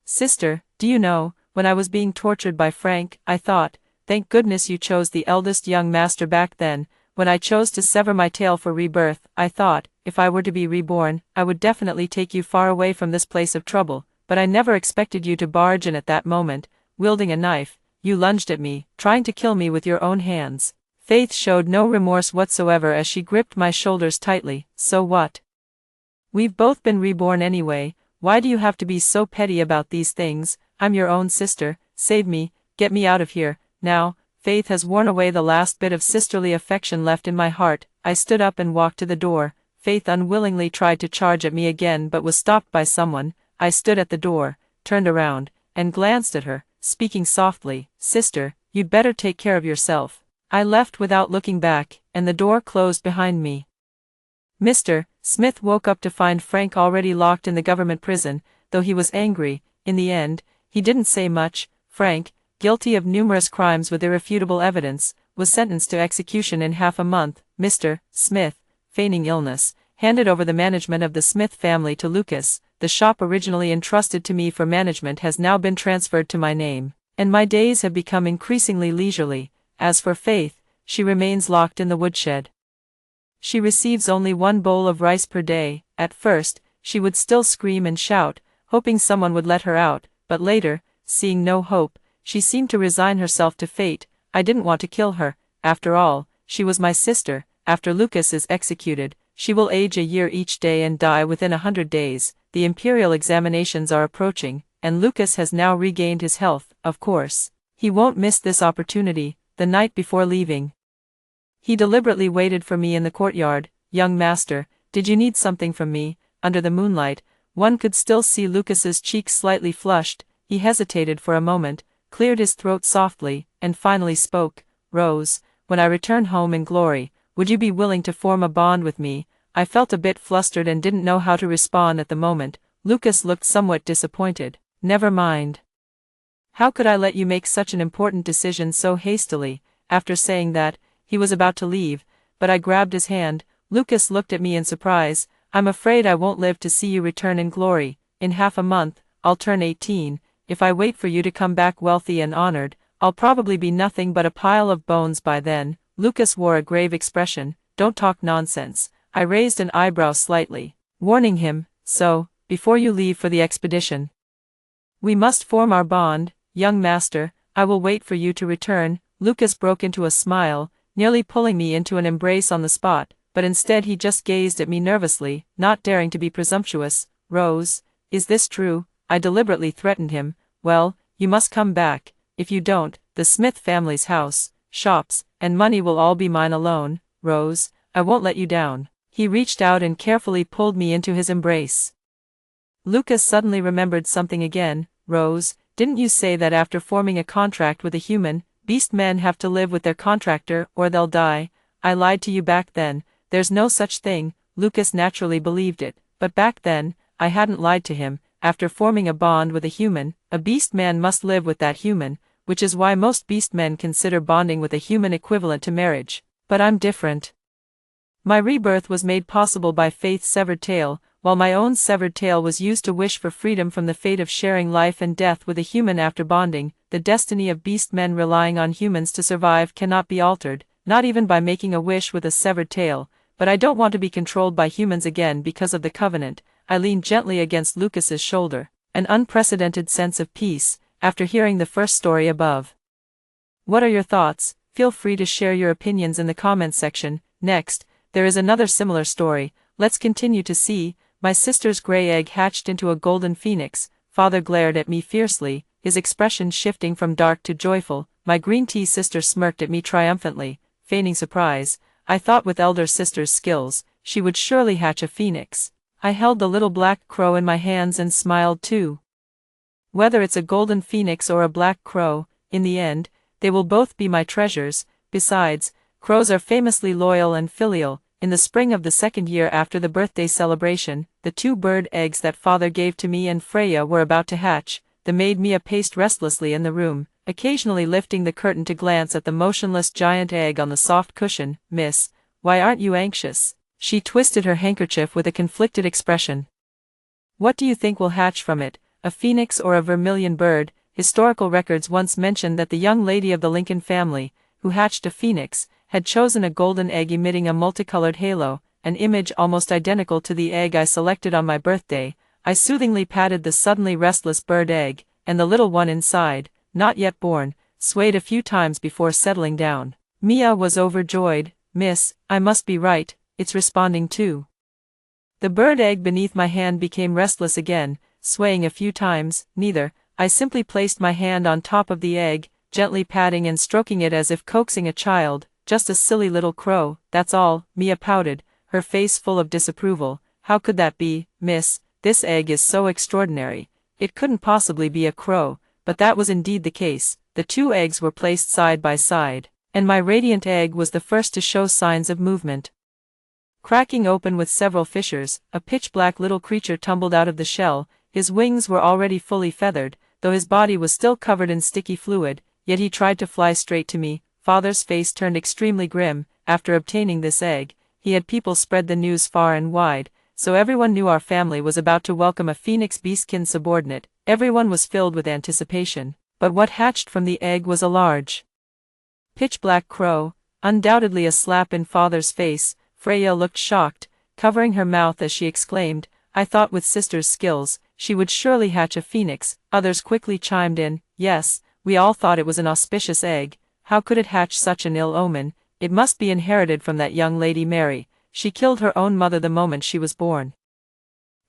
Sister, do you know, when I was being tortured by Frank, I thought, thank goodness you chose the eldest young master back then. When I chose to sever my tail for rebirth, I thought, if I were to be reborn, I would definitely take you far away from this place of trouble. But I never expected you to barge in at that moment, wielding a knife. You lunged at me, trying to kill me with your own hands. Faith showed no remorse whatsoever as she gripped my shoulders tightly. So what? We've both been reborn anyway. Why do you have to be so petty about these things? I'm your own sister. Save me, get me out of here, now. Faith has worn away the last bit of sisterly affection left in my heart. I stood up and walked to the door. Faith unwillingly tried to charge at me again but was stopped by someone. I stood at the door, turned around, and glanced at her, speaking softly. Sister, you'd better take care of yourself. I left without looking back, and the door closed behind me. Mr. Smith woke up to find Frank already locked in the government prison. Though he was angry, in the end, he didn't say much. Frank, guilty of numerous crimes with irrefutable evidence, was sentenced to execution in half a month. Mr. Smith, feigning illness, handed over the management of the Smith family to Lucas. The shop originally entrusted to me for management has now been transferred to my name, and my days have become increasingly leisurely. As for Faith, she remains locked in the woodshed. She receives only 1 bowl of rice per day. At first, she would still scream and shout, hoping someone would let her out, but later, seeing no hope, she seemed to resign herself to fate. I didn't want to kill her. After all, she was my sister. After Lucas is executed, she will age a year each day and die within 100 days. The imperial examinations are approaching, and Lucas has now regained his health. Of course, he won't miss this opportunity. The night before leaving, he deliberately waited for me in the courtyard. "Young master, did you need something from me?" Under the moonlight, one could still see Lucas's cheeks slightly flushed. He hesitated for a moment, cleared his throat softly, and finally spoke. "Rose, when I return home in glory, would you be willing to form a bond with me?" I felt a bit flustered and didn't know how to respond at the moment. Lucas looked somewhat disappointed. "Never mind. How could I let you make such an important decision so hastily?" After saying that, he was about to leave, but I grabbed his hand. Lucas looked at me in surprise. "I'm afraid I won't live to see you return in glory. In half a month, I'll turn 18. If I wait for you to come back wealthy and honored, I'll probably be nothing but a pile of bones by then." Lucas wore a grave expression. "Don't talk nonsense." I raised an eyebrow slightly, warning him, "So, before you leave for the expedition, we must form our bond. Young master, I will wait for you to return." Lucas broke into a smile, nearly pulling me into an embrace on the spot, but instead he just gazed at me nervously, not daring to be presumptuous. "Rose, is this true?" I deliberately threatened him. "Well, you must come back. If you don't, the Smith family's house, shops, and money will all be mine alone. Rose, I won't let you down." He reached out and carefully pulled me into his embrace. Lucas suddenly remembered something again. "Rose, didn't you say that after forming a contract with a human, beast men have to live with their contractor or they'll die?" "I lied to you back then. There's no such thing." Lucas naturally believed it, but back then, I hadn't lied to him. After forming a bond with a human, a beast man must live with that human, which is why most beast men consider bonding with a human equivalent to marriage. But I'm different. My rebirth was made possible by Faith's severed tail, while my own severed tail was used to wish for freedom from the fate of sharing life and death with a human after bonding. The destiny of beast men relying on humans to survive cannot be altered, not even by making a wish with a severed tail. But I don't want to be controlled by humans again because of the covenant. I leaned gently against Lucas's shoulder, an unprecedented sense of peace, after hearing the first story above. What are your thoughts? Feel free to share your opinions in the comments section. Next, there is another similar story. Let's continue to see. My sister's gray egg hatched into a golden phoenix. Father glared at me fiercely, his expression shifting from dark to joyful. My green tea sister smirked at me triumphantly, feigning surprise. I thought with elder sister's skills, she would surely hatch a phoenix. I held the little black crow in my hands and smiled too. Whether it's a golden phoenix or a black crow, in the end, they will both be my treasures. Besides, crows are famously loyal and filial. In the spring of the second year after the birthday celebration, the 2 bird eggs that father gave to me and Freya were about to hatch. The maid Mia paced restlessly in the room, occasionally lifting the curtain to glance at the motionless giant egg on the soft cushion. "Miss, why aren't you anxious?" She twisted her handkerchief with a conflicted expression. "What do you think will hatch from it, a phoenix or a vermilion bird?" Historical records once mentioned that the young lady of the Lincoln family, who hatched a phoenix, had chosen a golden egg emitting a multicolored halo, an image almost identical to the egg I selected on my birthday. I soothingly patted the suddenly restless bird egg, and the little one inside, not yet born, swayed a few times before settling down. Mia was overjoyed. "Miss, I must be right, it's responding too." The bird egg beneath my hand became restless again, swaying a few times. "Neither." I simply placed my hand on top of the egg, gently patting and stroking it as if coaxing a child. "Just a silly little crow, that's all." Mia pouted, her face full of disapproval. "How could that be, miss? This egg is so extraordinary. It couldn't possibly be a crow." But that was indeed the case. The 2 eggs were placed side by side, and my radiant egg was the first to show signs of movement. Cracking open with several fissures, a pitch-black little creature tumbled out of the shell. His wings were already fully feathered, though his body was still covered in sticky fluid, yet he tried to fly straight to me. Father's face turned extremely grim. After obtaining this egg, he had people spread the news far and wide, so everyone knew our family was about to welcome a phoenix beastkin subordinate. Everyone was filled with anticipation, but what hatched from the egg was a large, pitch-black crow, undoubtedly a slap in father's face. Freya looked shocked, covering her mouth as she exclaimed, "I thought with sister's skills, she would surely hatch a phoenix. Others quickly chimed in, yes, we all thought it was an auspicious egg. How could it hatch such an ill omen? It must be inherited from that young Lady Mary. She killed her own mother the moment she was born.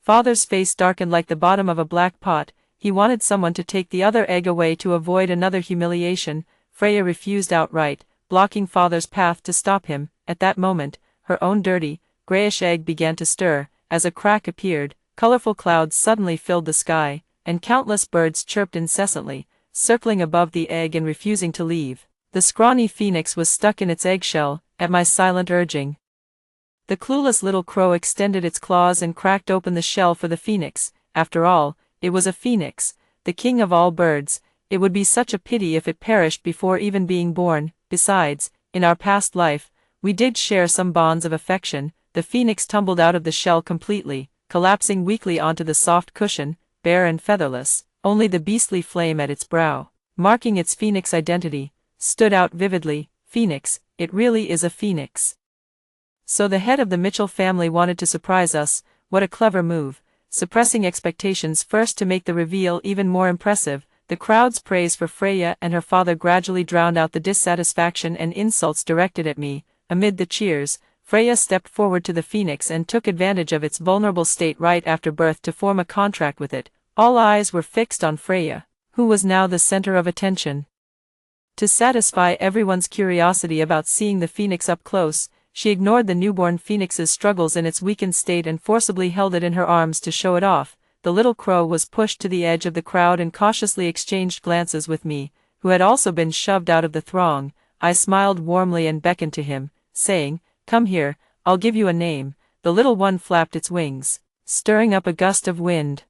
Father's face darkened like the bottom of a black pot. He wanted someone to take the other egg away to avoid another humiliation. Freya refused outright, blocking Father's path to stop him. At that moment, her own dirty, grayish egg began to stir. As a crack appeared, colorful clouds suddenly filled the sky, and countless birds chirped incessantly, circling above the egg and refusing to leave. The scrawny phoenix was stuck in its eggshell, at my silent urging. The clueless little crow extended its claws and cracked open the shell for the phoenix. After all, it was a phoenix, the king of all birds. It would be such a pity if it perished before even being born. Besides, in our past life, we did share some bonds of affection. The phoenix tumbled out of the shell completely, collapsing weakly onto the soft cushion, bare and featherless. Only the beastly flame at its brow, marking its phoenix identity, stood out vividly. Phoenix, it really is a phoenix. So the head of the Mitchell family wanted to surprise us. What a clever move, suppressing expectations first to make the reveal even more impressive. The crowd's praise for Freya and her father gradually drowned out the dissatisfaction and insults directed at me. Amid the cheers, Freya stepped forward to the phoenix and took advantage of its vulnerable state right after birth to form a contract with it. All eyes were fixed on Freya, who was now the center of attention. To satisfy everyone's curiosity about seeing the phoenix up close, she ignored the newborn phoenix's struggles in its weakened state and forcibly held it in her arms to show it off. The little crow was pushed to the edge of the crowd and cautiously exchanged glances with me, who had also been shoved out of the throng. I smiled warmly and beckoned to him, saying, "Come here, I'll give you a name." The little one flapped its wings, stirring up a gust of wind.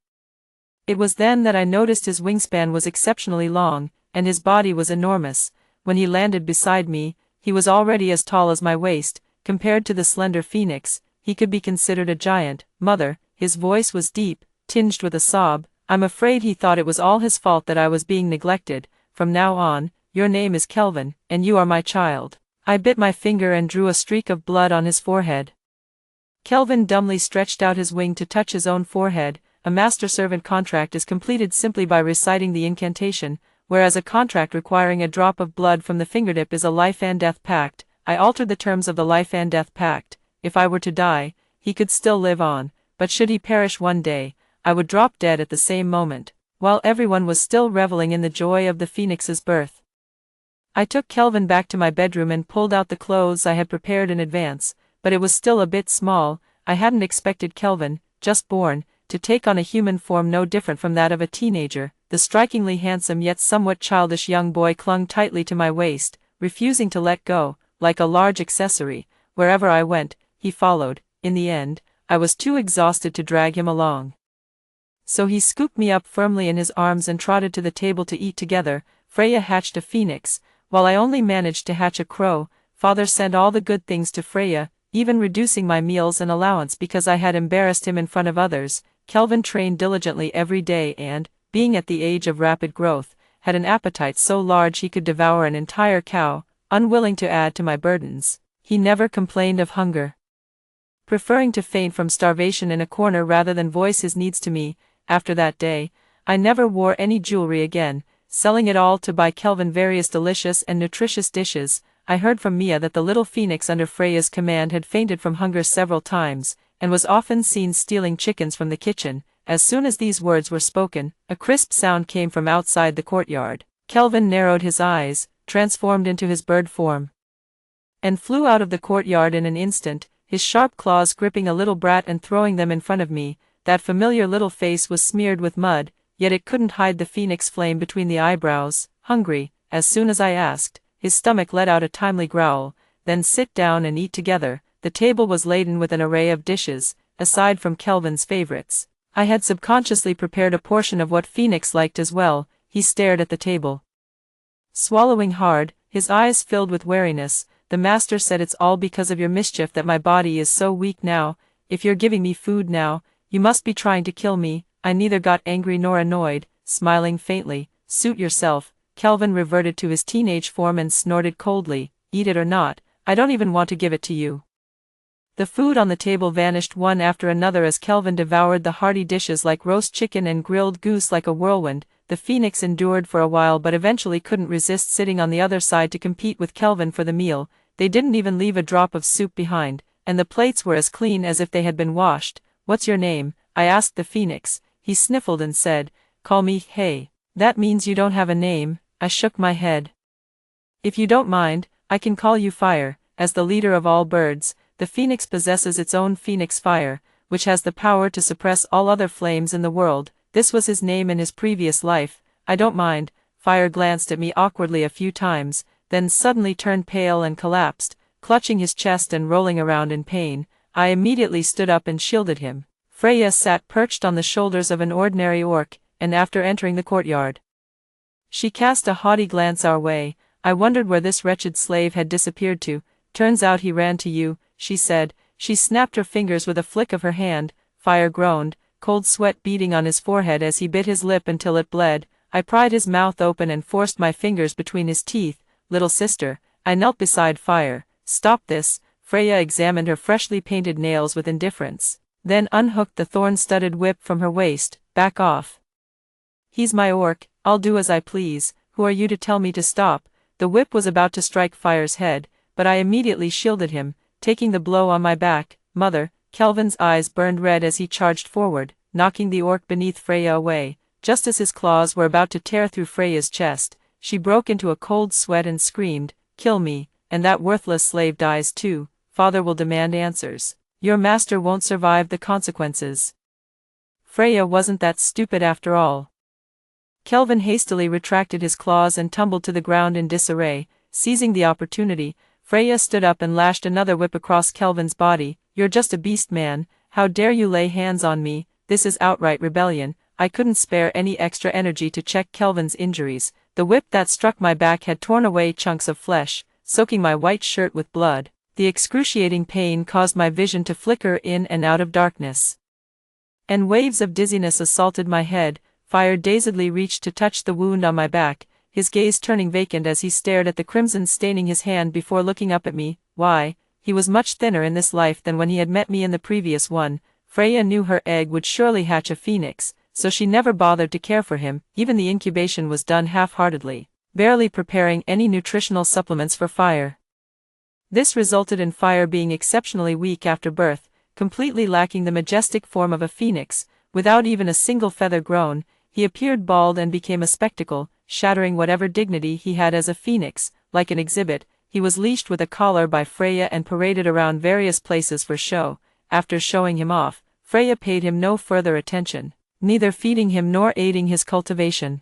It was then that I noticed his wingspan was exceptionally long, and his body was enormous. When he landed beside me, he was already as tall as my waist. Compared to the slender phoenix, he could be considered a giant. "Mother," his voice was deep, tinged with a sob. I'm afraid he thought it was all his fault that I was being neglected. "From now on, your name is Kelvin, and you are my child." I bit my finger and drew a streak of blood on his forehead. Kelvin dumbly stretched out his wing to touch his own forehead. A master-servant contract is completed simply by reciting the incantation, whereas a contract requiring a drop of blood from the fingertip is a life-and-death pact. I altered the terms of the life-and-death pact. If I were to die, he could still live on, but should he perish one day, I would drop dead at the same moment, while everyone was still reveling in the joy of the phoenix's birth. I took Kelvin back to my bedroom and pulled out the clothes I had prepared in advance, but it was still a bit small. I hadn't expected Kelvin, just born, to take on a human form no different from that of a teenager. The strikingly handsome yet somewhat childish young boy clung tightly to my waist, refusing to let go. Like a large accessory, wherever I went, he followed. In the end, I was too exhausted to drag him along. So he scooped me up firmly in his arms and trotted to the table to eat together. Freya hatched a phoenix, while I only managed to hatch a crow. Father sent all the good things to Freya, even reducing my meals and allowance because I had embarrassed him in front of others. Kelvin trained diligently every day and, being at the age of rapid growth, had an appetite so large he could devour an entire cow. Unwilling to add to my burdens, he never complained of hunger. Preferring to faint from starvation in a corner rather than voice his needs to me, after that day, I never wore any jewelry again, selling it all to buy Kelvin various delicious and nutritious dishes. I heard from Mia that the little phoenix under Freya's command had fainted from hunger several times, and was often seen stealing chickens from the kitchen. As soon as these words were spoken, a crisp sound came from outside the courtyard. Kelvin narrowed his eyes, transformed into his bird form, and flew out of the courtyard in an instant, his sharp claws gripping a little brat and throwing them in front of me. That familiar little face was smeared with mud, yet it couldn't hide the phoenix flame between the eyebrows. "Hungry?" As soon as I asked, his stomach let out a timely growl. "Then sit down and eat together." The table was laden with an array of dishes, aside from Kelvin's favorites. I had subconsciously prepared a portion of what Phoenix liked as well. He stared at the table, swallowing hard, his eyes filled with wariness. "The master said it's all because of your mischief that my body is so weak now. If you're giving me food now, you must be trying to kill me." I neither got angry nor annoyed, smiling faintly. "Suit yourself." Kelvin reverted to his teenage form and snorted coldly. "Eat it or not, I don't even want to give it to you." The food on the table vanished one after another as Kelvin devoured the hearty dishes like roast chicken and grilled goose like a whirlwind. The phoenix endured for a while but eventually couldn't resist sitting on the other side to compete with Kelvin for the meal. They didn't even leave a drop of soup behind, and the plates were as clean as if they had been washed. "What's your name?" I asked the phoenix. He sniffled and said, "Call me Hey." "That means you don't have a name." I shook my head. "If you don't mind, I can call you Fire. As the leader of all birds, the phoenix possesses its own phoenix fire, which has the power to suppress all other flames in the world. This was his name in his previous life." "I don't mind." Fire glanced at me awkwardly a few times, then suddenly turned pale and collapsed, clutching his chest and rolling around in pain. I immediately stood up and shielded him. Freya sat perched on the shoulders of an ordinary orc, and after entering the courtyard, she cast a haughty glance our way. I wondered where this wretched slave had disappeared to. "Turns out he ran to you," she said. She snapped her fingers with a flick of her hand. Fire groaned, cold sweat beading on his forehead as he bit his lip until it bled. I pried his mouth open and forced my fingers between his teeth. "Little sister." I knelt beside Fire. "Stop this." Freya examined her freshly painted nails with indifference, then unhooked the thorn-studded whip from her waist. "Back off. He's my orc, I'll do as I please. Who are you to tell me to stop?" The whip was about to strike Fire's head, but I immediately shielded him, taking the blow on my back. "Mother." Kelvin's eyes burned red as he charged forward, knocking the orc beneath Freya away. Just as his claws were about to tear through Freya's chest, she broke into a cold sweat and screamed, "Kill me, and that worthless slave dies too. Father will demand answers. Your master won't survive the consequences." Freya wasn't that stupid after all. Kelvin hastily retracted his claws and tumbled to the ground in disarray. Seizing the opportunity, Freya stood up and lashed another whip across Kelvin's body. "You're just a beast, man. How dare you lay hands on me? This is outright rebellion." I couldn't spare any extra energy to check Kelvin's injuries. The whip that struck my back had torn away chunks of flesh, soaking my white shirt with blood. The excruciating pain caused my vision to flicker in and out of darkness, and waves of dizziness assaulted my head. Fire dazedly reached to touch the wound on my back, his gaze turning vacant as he stared at the crimson staining his hand before looking up at me. Why, he was much thinner in this life than when he had met me in the previous one. Freya knew her egg would surely hatch a phoenix, so she never bothered to care for him. Even the incubation was done half-heartedly, barely preparing any nutritional supplements for Fire. This resulted in Fire being exceptionally weak after birth, completely lacking the majestic form of a phoenix. Without even a single feather grown, he appeared bald and became a spectacle, shattering whatever dignity he had as a phoenix. Like an exhibit, he was leashed with a collar by Freya and paraded around various places for show. After showing him off, Freya paid him no further attention, neither feeding him nor aiding his cultivation,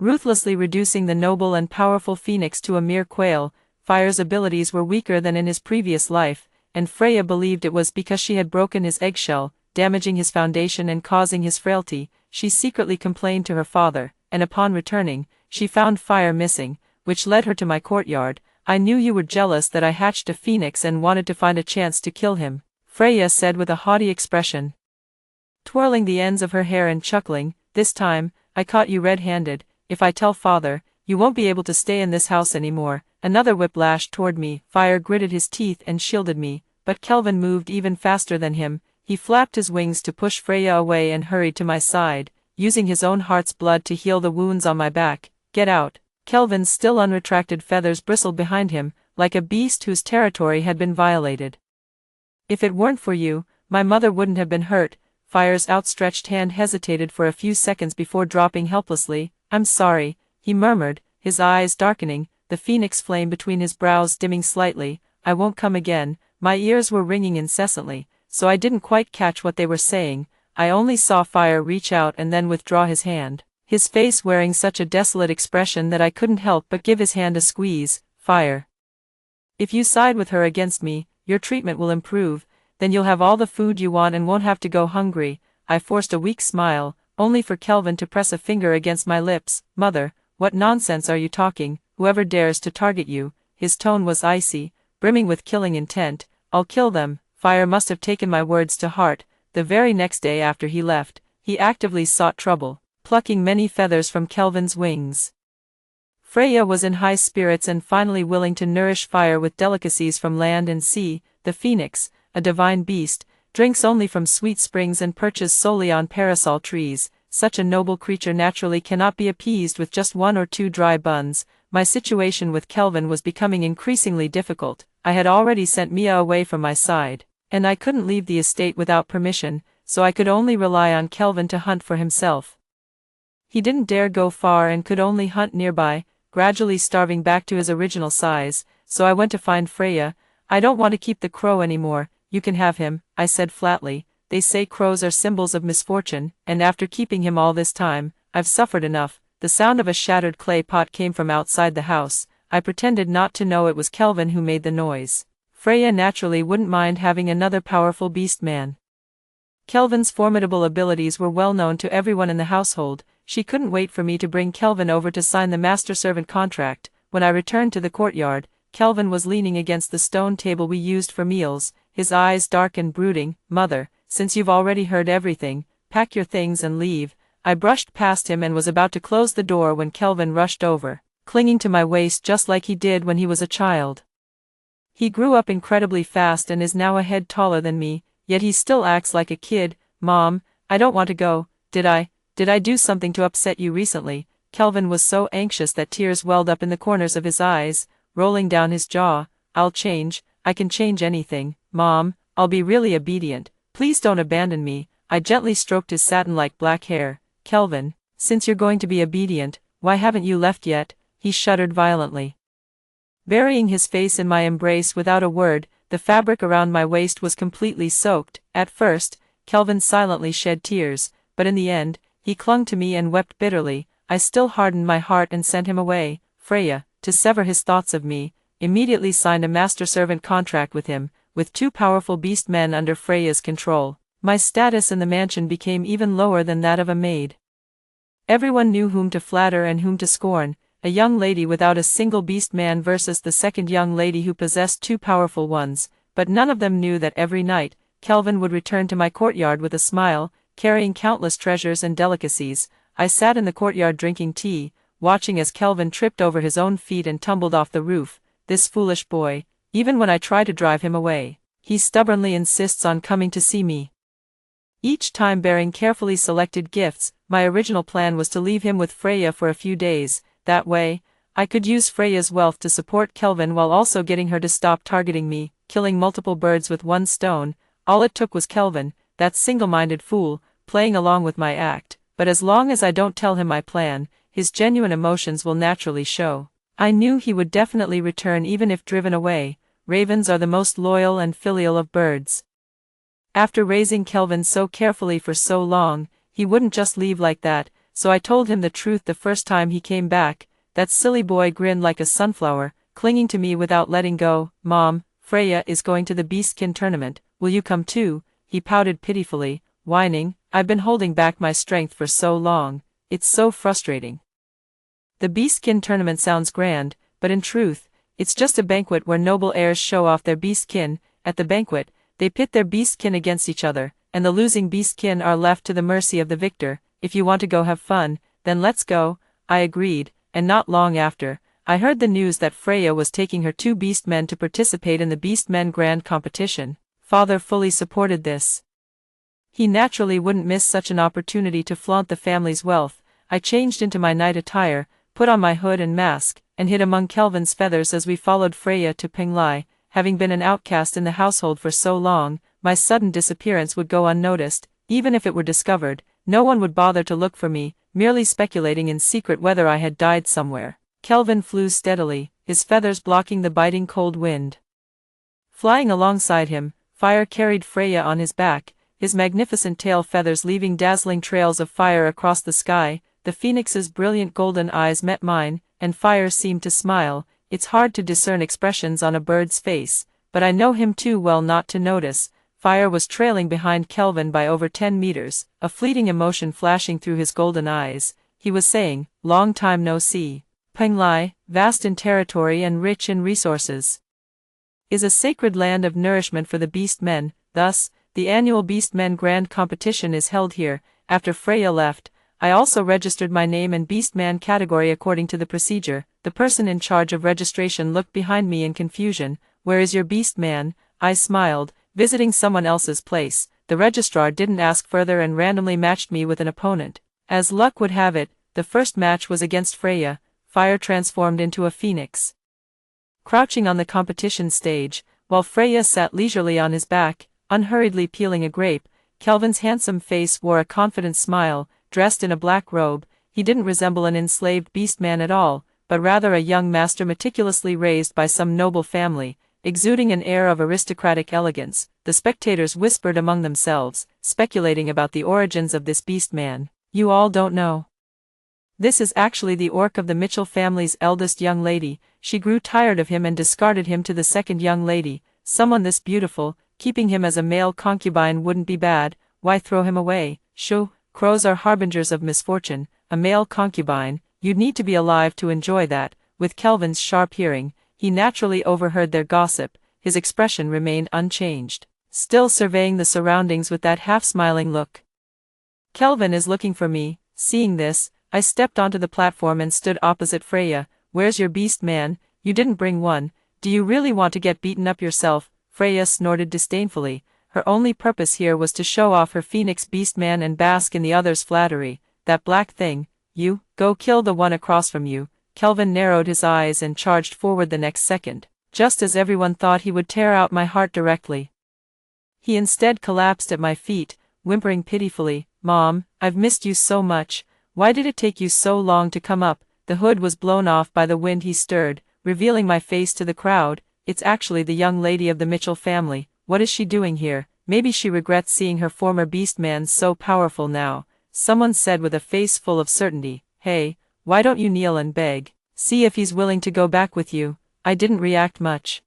ruthlessly reducing the noble and powerful phoenix to a mere quail. Fire's abilities were weaker than in his previous life, and Freya believed it was because she had broken his eggshell, damaging his foundation and causing his frailty. She secretly complained to her father, and upon returning, she found Fire missing, which led her to my courtyard. "I knew you were jealous that I hatched a phoenix and wanted to find a chance to kill him," Freya said with a haughty expression, twirling the ends of her hair and chuckling. "This time, I caught you red-handed. If I tell Father, you won't be able to stay in this house anymore." Another whip lashed toward me. Fire gritted his teeth and shielded me, but Kelvin moved even faster than him. He flapped his wings to push Freya away and hurried to my side, using his own heart's blood to heal the wounds on my back. "Get out." Kelvin's still unretracted feathers bristled behind him, like a beast whose territory had been violated. "If it weren't for you, my mother wouldn't have been hurt." Fire's outstretched hand hesitated for a few seconds before dropping helplessly. "I'm sorry," he murmured, his eyes darkening, the phoenix flame between his brows dimming slightly. "I won't come again." My ears were ringing incessantly, so I didn't quite catch what they were saying. I only saw Fire reach out and then withdraw his hand, his face wearing such a desolate expression that I couldn't help but give his hand a squeeze. "Fire, if you side with her against me, your treatment will improve. Then you'll have all the food you want and won't have to go hungry." I forced a weak smile, only for Kelvin to press a finger against my lips. "Mother, what nonsense are you talking? Whoever dares to target you," his tone was icy, brimming with killing intent, "I'll kill them." Fire must have taken my words to heart. The very next day after he left, he actively sought trouble, plucking many feathers from Kelvin's wings. Freya was in high spirits and finally willing to nourish Fire with delicacies from land and sea. The phoenix, a divine beast, drinks only from sweet springs and perches solely on parasol trees. Such a noble creature naturally cannot be appeased with just 1 or 2 dry buns. My situation with Kelvin was becoming increasingly difficult. I had already sent Mia away from my side, and I couldn't leave the estate without permission, so I could only rely on Kelvin to hunt for himself. He didn't dare go far and could only hunt nearby, gradually starving back to his original size, so I went to find Freya. "I don't want to keep the crow anymore, you can have him," I said flatly. "They say crows are symbols of misfortune, and after keeping him all this time, I've suffered enough." The sound of a shattered clay pot came from outside the house. I pretended not to know it was Kelvin who made the noise. Freya naturally wouldn't mind having another powerful beast man. Kelvin's formidable abilities were well known to everyone in the household. She couldn't wait for me to bring Kelvin over to sign the master-servant contract. When I returned to the courtyard, Kelvin was leaning against the stone table we used for meals, his eyes dark and brooding. "Mother, since you've already heard everything, pack your things and leave." I brushed past him and was about to close the door when Kelvin rushed over, clinging to my waist just like he did when he was a child. He grew up incredibly fast and is now a head taller than me, yet he still acts like a kid. "Mom, I don't want to go. Did I do something to upset you recently?" Kelvin was so anxious that tears welled up in the corners of his eyes, rolling down his jaw. "I'll change. I can change anything, Mom. I'll be really obedient. Please don't abandon me." I gently stroked his satin-like black hair. "Kelvin, since you're going to be obedient, why haven't you left yet?" He shuddered violently, burying his face in my embrace without a word. The fabric around my waist was completely soaked. At first, Kelvin silently shed tears, but in the end, he clung to me and wept bitterly. I still hardened my heart and sent him away. Freya, to sever his thoughts of me, immediately signed a master-servant contract with him, with 2 powerful beast men under Freya's control. My status in the mansion became even lower than that of a maid. Everyone knew whom to flatter and whom to scorn. A young lady without a single beast man versus the second young lady who possessed 2 powerful ones, but none of them knew that every night, Kelvin would return to my courtyard with a smile, carrying countless treasures and delicacies. I sat in the courtyard drinking tea, watching as Kelvin tripped over his own feet and tumbled off the roof. This foolish boy, even when I try to drive him away, he stubbornly insists on coming to see me, each time bearing carefully selected gifts. My original plan was to leave him with Freya for a few days. That way, I could use Freya's wealth to support Kelvin while also getting her to stop targeting me, killing multiple birds with 1 stone. All it took was Kelvin, that single-minded fool, playing along with my act. But as long as I don't tell him my plan, his genuine emotions will naturally show. I knew he would definitely return even if driven away. Ravens are the most loyal and filial of birds. After raising Kelvin so carefully for so long, he wouldn't just leave like that, so I told him the truth the first time he came back. That silly boy grinned like a sunflower, clinging to me without letting go. "Mom, Freya is going to the Beastkin tournament, will you come too?" He pouted pitifully, whining, "I've been holding back my strength for so long, it's so frustrating." The Beastkin tournament sounds grand, but in truth, it's just a banquet where noble heirs show off their beastkin. At the banquet, they pit their beastkin against each other, and the losing beastkin are left to the mercy of the victor. "If you want to go have fun, then let's go," I agreed, and not long after, I heard the news that Freya was taking her 2 beastmen to participate in the Beastmen Grand Competition. Father fully supported this. He naturally wouldn't miss such an opportunity to flaunt the family's wealth. I changed into my night attire, put on my hood and mask, and hid among Kelvin's feathers as we followed Freya to Penglai. Having been an outcast in the household for so long, my sudden disappearance would go unnoticed. Even if it were discovered, no one would bother to look for me, merely speculating in secret whether I had died somewhere. Kelvin flew steadily, his feathers blocking the biting cold wind. Flying alongside him, Fire carried Freya on his back, his magnificent tail feathers leaving dazzling trails of fire across the sky. The phoenix's brilliant golden eyes met mine, and Fire seemed to smile. It's hard to discern expressions on a bird's face, but I know him too well not to notice. Fire was trailing behind Kelvin by over 10 meters, a fleeting emotion flashing through his golden eyes. He was saying, "Long time no see." Penglai, vast in territory and rich in resources, is a sacred land of nourishment for the beast men. Thus, the annual Beastmen Grand Competition is held here. After Freya left, I also registered my name and Beastman category according to the procedure. The person in charge of registration looked behind me in confusion. "Where is your Beastman?" I smiled, visiting someone else's place. The registrar didn't ask further and randomly matched me with an opponent. As luck would have it, the first match was against Freya. Fire transformed into a phoenix. Crouching on the competition stage, while Freya sat leisurely on his back, unhurriedly peeling a grape, Kelvin's handsome face wore a confident smile. Dressed in a black robe, he didn't resemble an enslaved beastman at all, but rather a young master meticulously raised by some noble family, exuding an air of aristocratic elegance. The spectators whispered among themselves, speculating about the origins of this beastman. "You all don't know. This is actually the orc of the Mitchell family's eldest young lady. She grew tired of him and discarded him to the second young lady. Someone this beautiful, keeping him as a male concubine wouldn't be bad. Why throw him away? Shoo, crows are harbingers of misfortune. A male concubine, you'd need to be alive to enjoy that." With Kelvin's sharp hearing, he naturally overheard their gossip. His expression remained unchanged, still surveying the surroundings with that half-smiling look. "Kelvin is looking for me." Seeing this, I stepped onto the platform and stood opposite Freya. "Where's your beast man? You didn't bring one. Do you really want to get beaten up yourself?" Freya snorted disdainfully. Her only purpose here was to show off her phoenix beastman and bask in the other's flattery. "That black thing, you, go kill the one across from you." Kelvin narrowed his eyes and charged forward the next second, just as everyone thought he would tear out my heart directly. He instead collapsed at my feet, whimpering pitifully, "Mom, I've missed you so much. Why did it take you so long to come up?" The hood was blown off by the wind. He stirred, revealing my face to the crowd. "It's actually the young lady of the Mitchell family. What is she doing here? Maybe she regrets seeing her former beastman so powerful now," someone said with a face full of certainty. "Hey, why don't you kneel and beg? See if he's willing to go back with you." I didn't react much.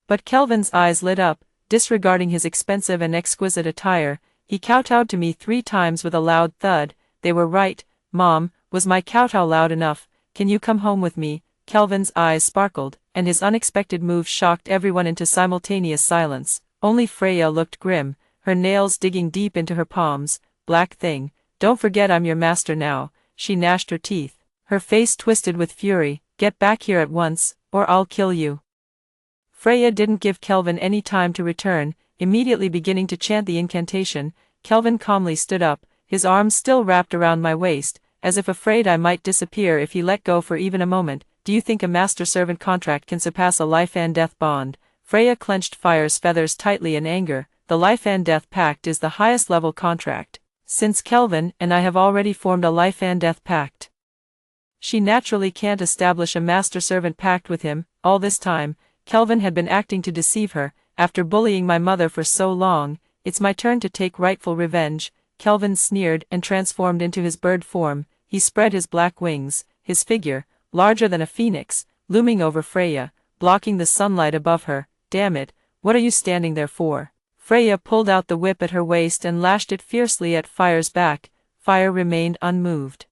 But Kelvin's eyes lit up. Disregarding his expensive and exquisite attire, he kowtowed to me 3 times with a loud thud. They were right. "Mom, was my kowtow loud enough? Can you come home with me?" Kelvin's eyes sparkled, and his unexpected move shocked everyone into simultaneous silence. Only Freya looked grim, her nails digging deep into her palms. "Black thing, don't forget I'm your master now." She gnashed her teeth, her face twisted with fury. "Get back here at once, or I'll kill you." Freya didn't give Kelvin any time to return. Immediately beginning to chant the incantation, Kelvin calmly stood up, his arms still wrapped around my waist, as if afraid I might disappear if he let go for even a moment. "Do you think a master-servant contract can surpass a life-and-death bond?" Freya clenched Fire's feathers tightly in anger. "The life-and-death pact is the highest-level contract. Since Kelvin and I have already formed a life-and-death pact, she naturally can't establish a master-servant pact with him." All this time, Kelvin had been acting to deceive her. "After bullying my mother for so long, it's my turn to take rightful revenge." Kelvin sneered and transformed into his bird form. He spread his black wings, his figure, larger than a phoenix, looming over Freya, blocking the sunlight above her. "Damn it, what are you standing there for?" Freya pulled out the whip at her waist and lashed it fiercely at Fire's back. Fire remained unmoved,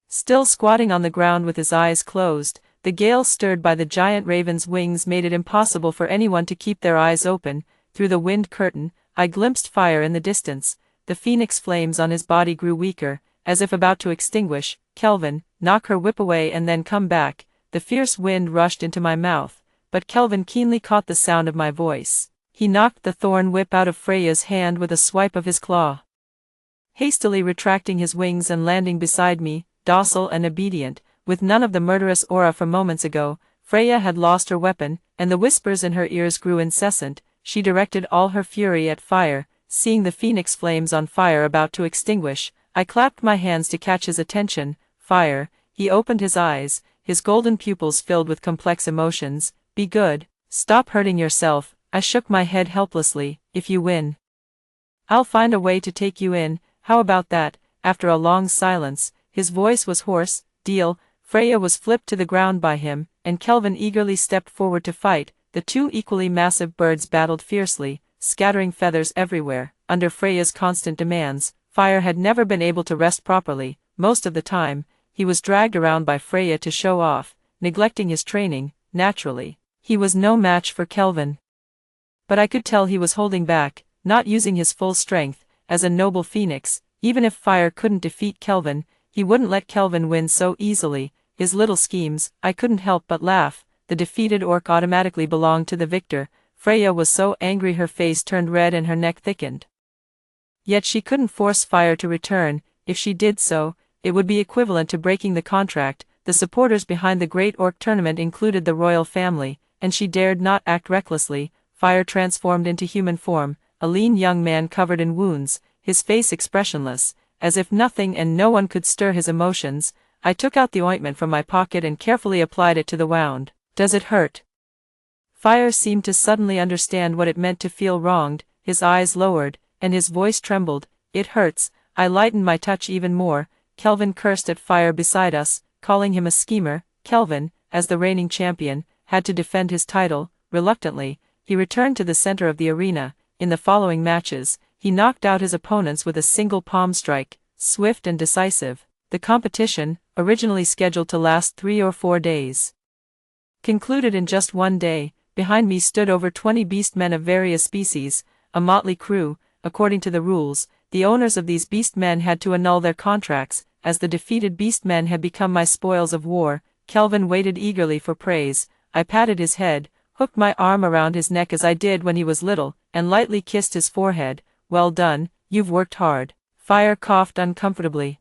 still squatting on the ground with his eyes closed. The gale stirred by the giant raven's wings made it impossible for anyone to keep their eyes open. Through the wind curtain, I glimpsed Fire in the distance. The phoenix flames on his body grew weaker, as if about to extinguish. "Kelvin, knock her whip away and then come back." The fierce wind rushed into my mouth, but Kelvin keenly caught the sound of my voice. He knocked the thorn whip out of Freya's hand with a swipe of his claw, hastily retracting his wings and landing beside me, docile and obedient, with none of the murderous aura from moments ago. Freya had lost her weapon, and the whispers in her ears grew incessant. She directed all her fury at Fire. Seeing the phoenix flames on Fire about to extinguish, I clapped my hands to catch his attention. "Fire." He opened his eyes, his golden pupils filled with complex emotions. "Be good. Stop hurting yourself." I shook my head helplessly. "If you win, I'll find a way to take you in. How about that?" After a long silence, his voice was hoarse. "Deal." Freya was flipped to the ground by him, and Kelvin eagerly stepped forward to fight. The 2 equally massive birds battled fiercely, scattering feathers everywhere. Under Freya's constant demands, Fire had never been able to rest properly. Most of the time, he was dragged around by Freya to show off, neglecting his training. Naturally, he was no match for Kelvin. But I could tell he was holding back, not using his full strength. As a noble phoenix, even if Fire couldn't defeat Kelvin, he wouldn't let Kelvin win so easily. His little schemes, I couldn't help but laugh. The defeated orc automatically belonged to the victor. Freya was so angry her face turned red and her neck thickened. Yet she couldn't force Fire to return. If she did so, it would be equivalent to breaking the contract. The supporters behind the Great Orc Tournament included the royal family, and she dared not act recklessly. Fire transformed into human form, a lean young man covered in wounds, his face expressionless, as if nothing and no one could stir his emotions. I took out the ointment from my pocket and carefully applied it to the wound. "Does it hurt?" Fire seemed to suddenly understand what it meant to feel wronged. His eyes lowered, and his voice trembled. "It hurts." I lightened my touch even more. Kelvin cursed at Fire beside us, calling him a schemer. Kelvin, as the reigning champion, had to defend his title. Reluctantly, he returned to the center of the arena. In the following matches, he knocked out his opponents with a single palm strike, swift and decisive. The competition, originally scheduled to last 3 or 4 days, concluded in just 1 day. Behind me stood over 20 beastmen of various species, a motley crew. According to the rules, the owners of these beastmen had to annul their contracts, as the defeated beastmen had become my spoils of war. Kelvin waited eagerly for praise. I patted his head, hooked my arm around his neck as I did when he was little, and lightly kissed his forehead. "Well done, you've worked hard." Fire coughed uncomfortably.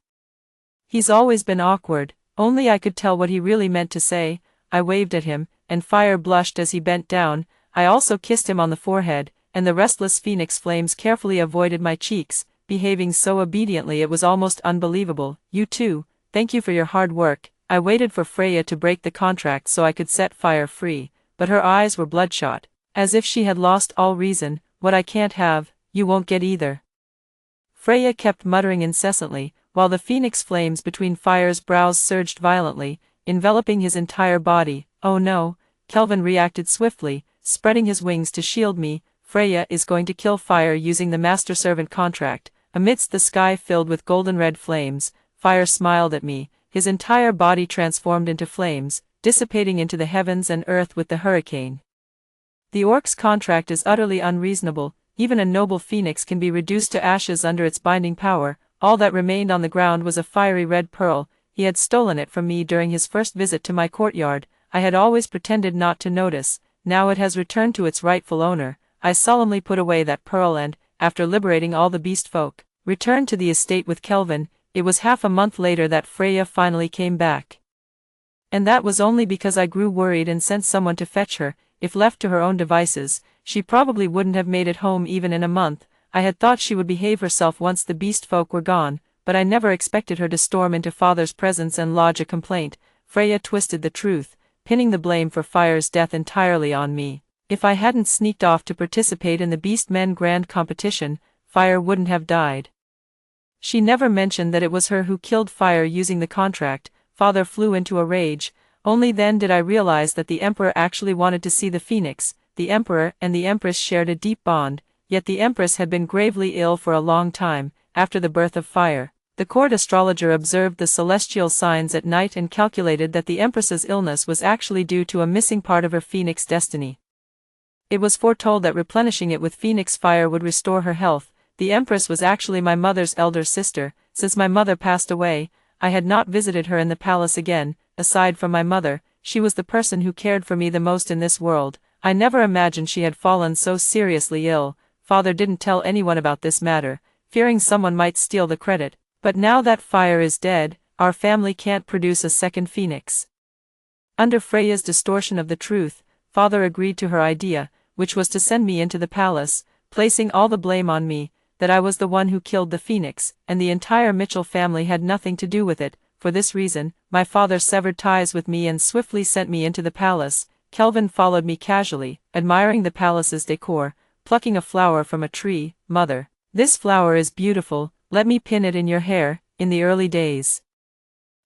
He's always been awkward, only I could tell what he really meant to say. I waved at him, and Fire blushed as he bent down. I also kissed him on the forehead, and the restless phoenix flames carefully avoided my cheeks, behaving so obediently it was almost unbelievable. "You too, thank you for your hard work." I waited for Freya to break the contract so I could set Fire free, but her eyes were bloodshot, as if she had lost all reason. "What I can't have, you won't get either." Freya kept muttering incessantly, while the phoenix flames between Fire's brows surged violently, enveloping his entire body. "Oh no!" Kelvin reacted swiftly, spreading his wings to shield me. "Freya is going to kill Fire using the master-servant contract." Amidst the sky filled with golden-red flames, Fire smiled at me. His entire body transformed into flames, dissipating into the heavens and earth with the hurricane. "The orc's contract is utterly unreasonable. Even a noble phoenix can be reduced to ashes under its binding power." All that remained on the ground was a fiery red pearl. He had stolen it from me during his first visit to my courtyard. I had always pretended not to notice. Now it has returned to its rightful owner. I solemnly put away that pearl and, after liberating all the beast folk, returned to the estate with Kelvin. It was half a month later that Freya finally came back. And that was only because I grew worried and sent someone to fetch her. If left to her own devices, she probably wouldn't have made it home even in a month. I had thought she would behave herself once the beast folk were gone, but I never expected her to storm into Father's presence and lodge a complaint. Freya twisted the truth, pinning the blame for Fire's death entirely on me. If I hadn't sneaked off to participate in the Beastmen Grand Competition, Fire wouldn't have died. She never mentioned that it was her who killed Fire using the contract. Father flew into a rage. Only then did I realize that the Emperor actually wanted to see the Phoenix. The Emperor and the Empress shared a deep bond, yet the Empress had been gravely ill for a long time. After the birth of Fire, the court astrologer observed the celestial signs at night and calculated that the Empress's illness was actually due to a missing part of her Phoenix destiny. It was foretold that replenishing it with Phoenix fire would restore her health. The Empress was actually my mother's elder sister. Since my mother passed away, I had not visited her in the palace again. Aside from my mother, she was the person who cared for me the most in this world. I never imagined she had fallen so seriously ill. Father didn't tell anyone about this matter, fearing someone might steal the credit. But now that Fire is dead, our family can't produce a second Phoenix. Under Freya's distortion of the truth, Father agreed to her idea, which was to send me into the palace, placing all the blame on me, that I was the one who killed the Phoenix, and the entire Mitchell family had nothing to do with it. For this reason, my father severed ties with me and swiftly sent me into the palace. Kelvin followed me casually, admiring the palace's decor, plucking a flower from a tree. "Mother, this flower is beautiful, let me pin it in your hair." In the early days,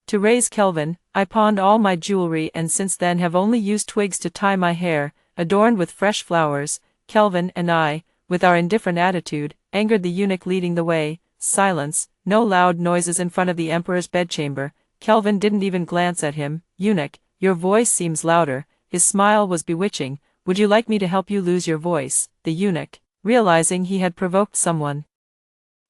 to raise Kelvin, I pawned all my jewelry and since then have only used twigs to tie my hair, adorned with fresh flowers. Kelvin and I, with our indifferent attitude, angered the eunuch leading the way. Silence, no loud noises in front of the Emperor's bedchamber. Kelvin didn't even glance at him. "Eunuch, your voice seems louder." His smile was bewitching. "Would you like me to help you lose your voice?" The eunuch, realizing he had provoked someone,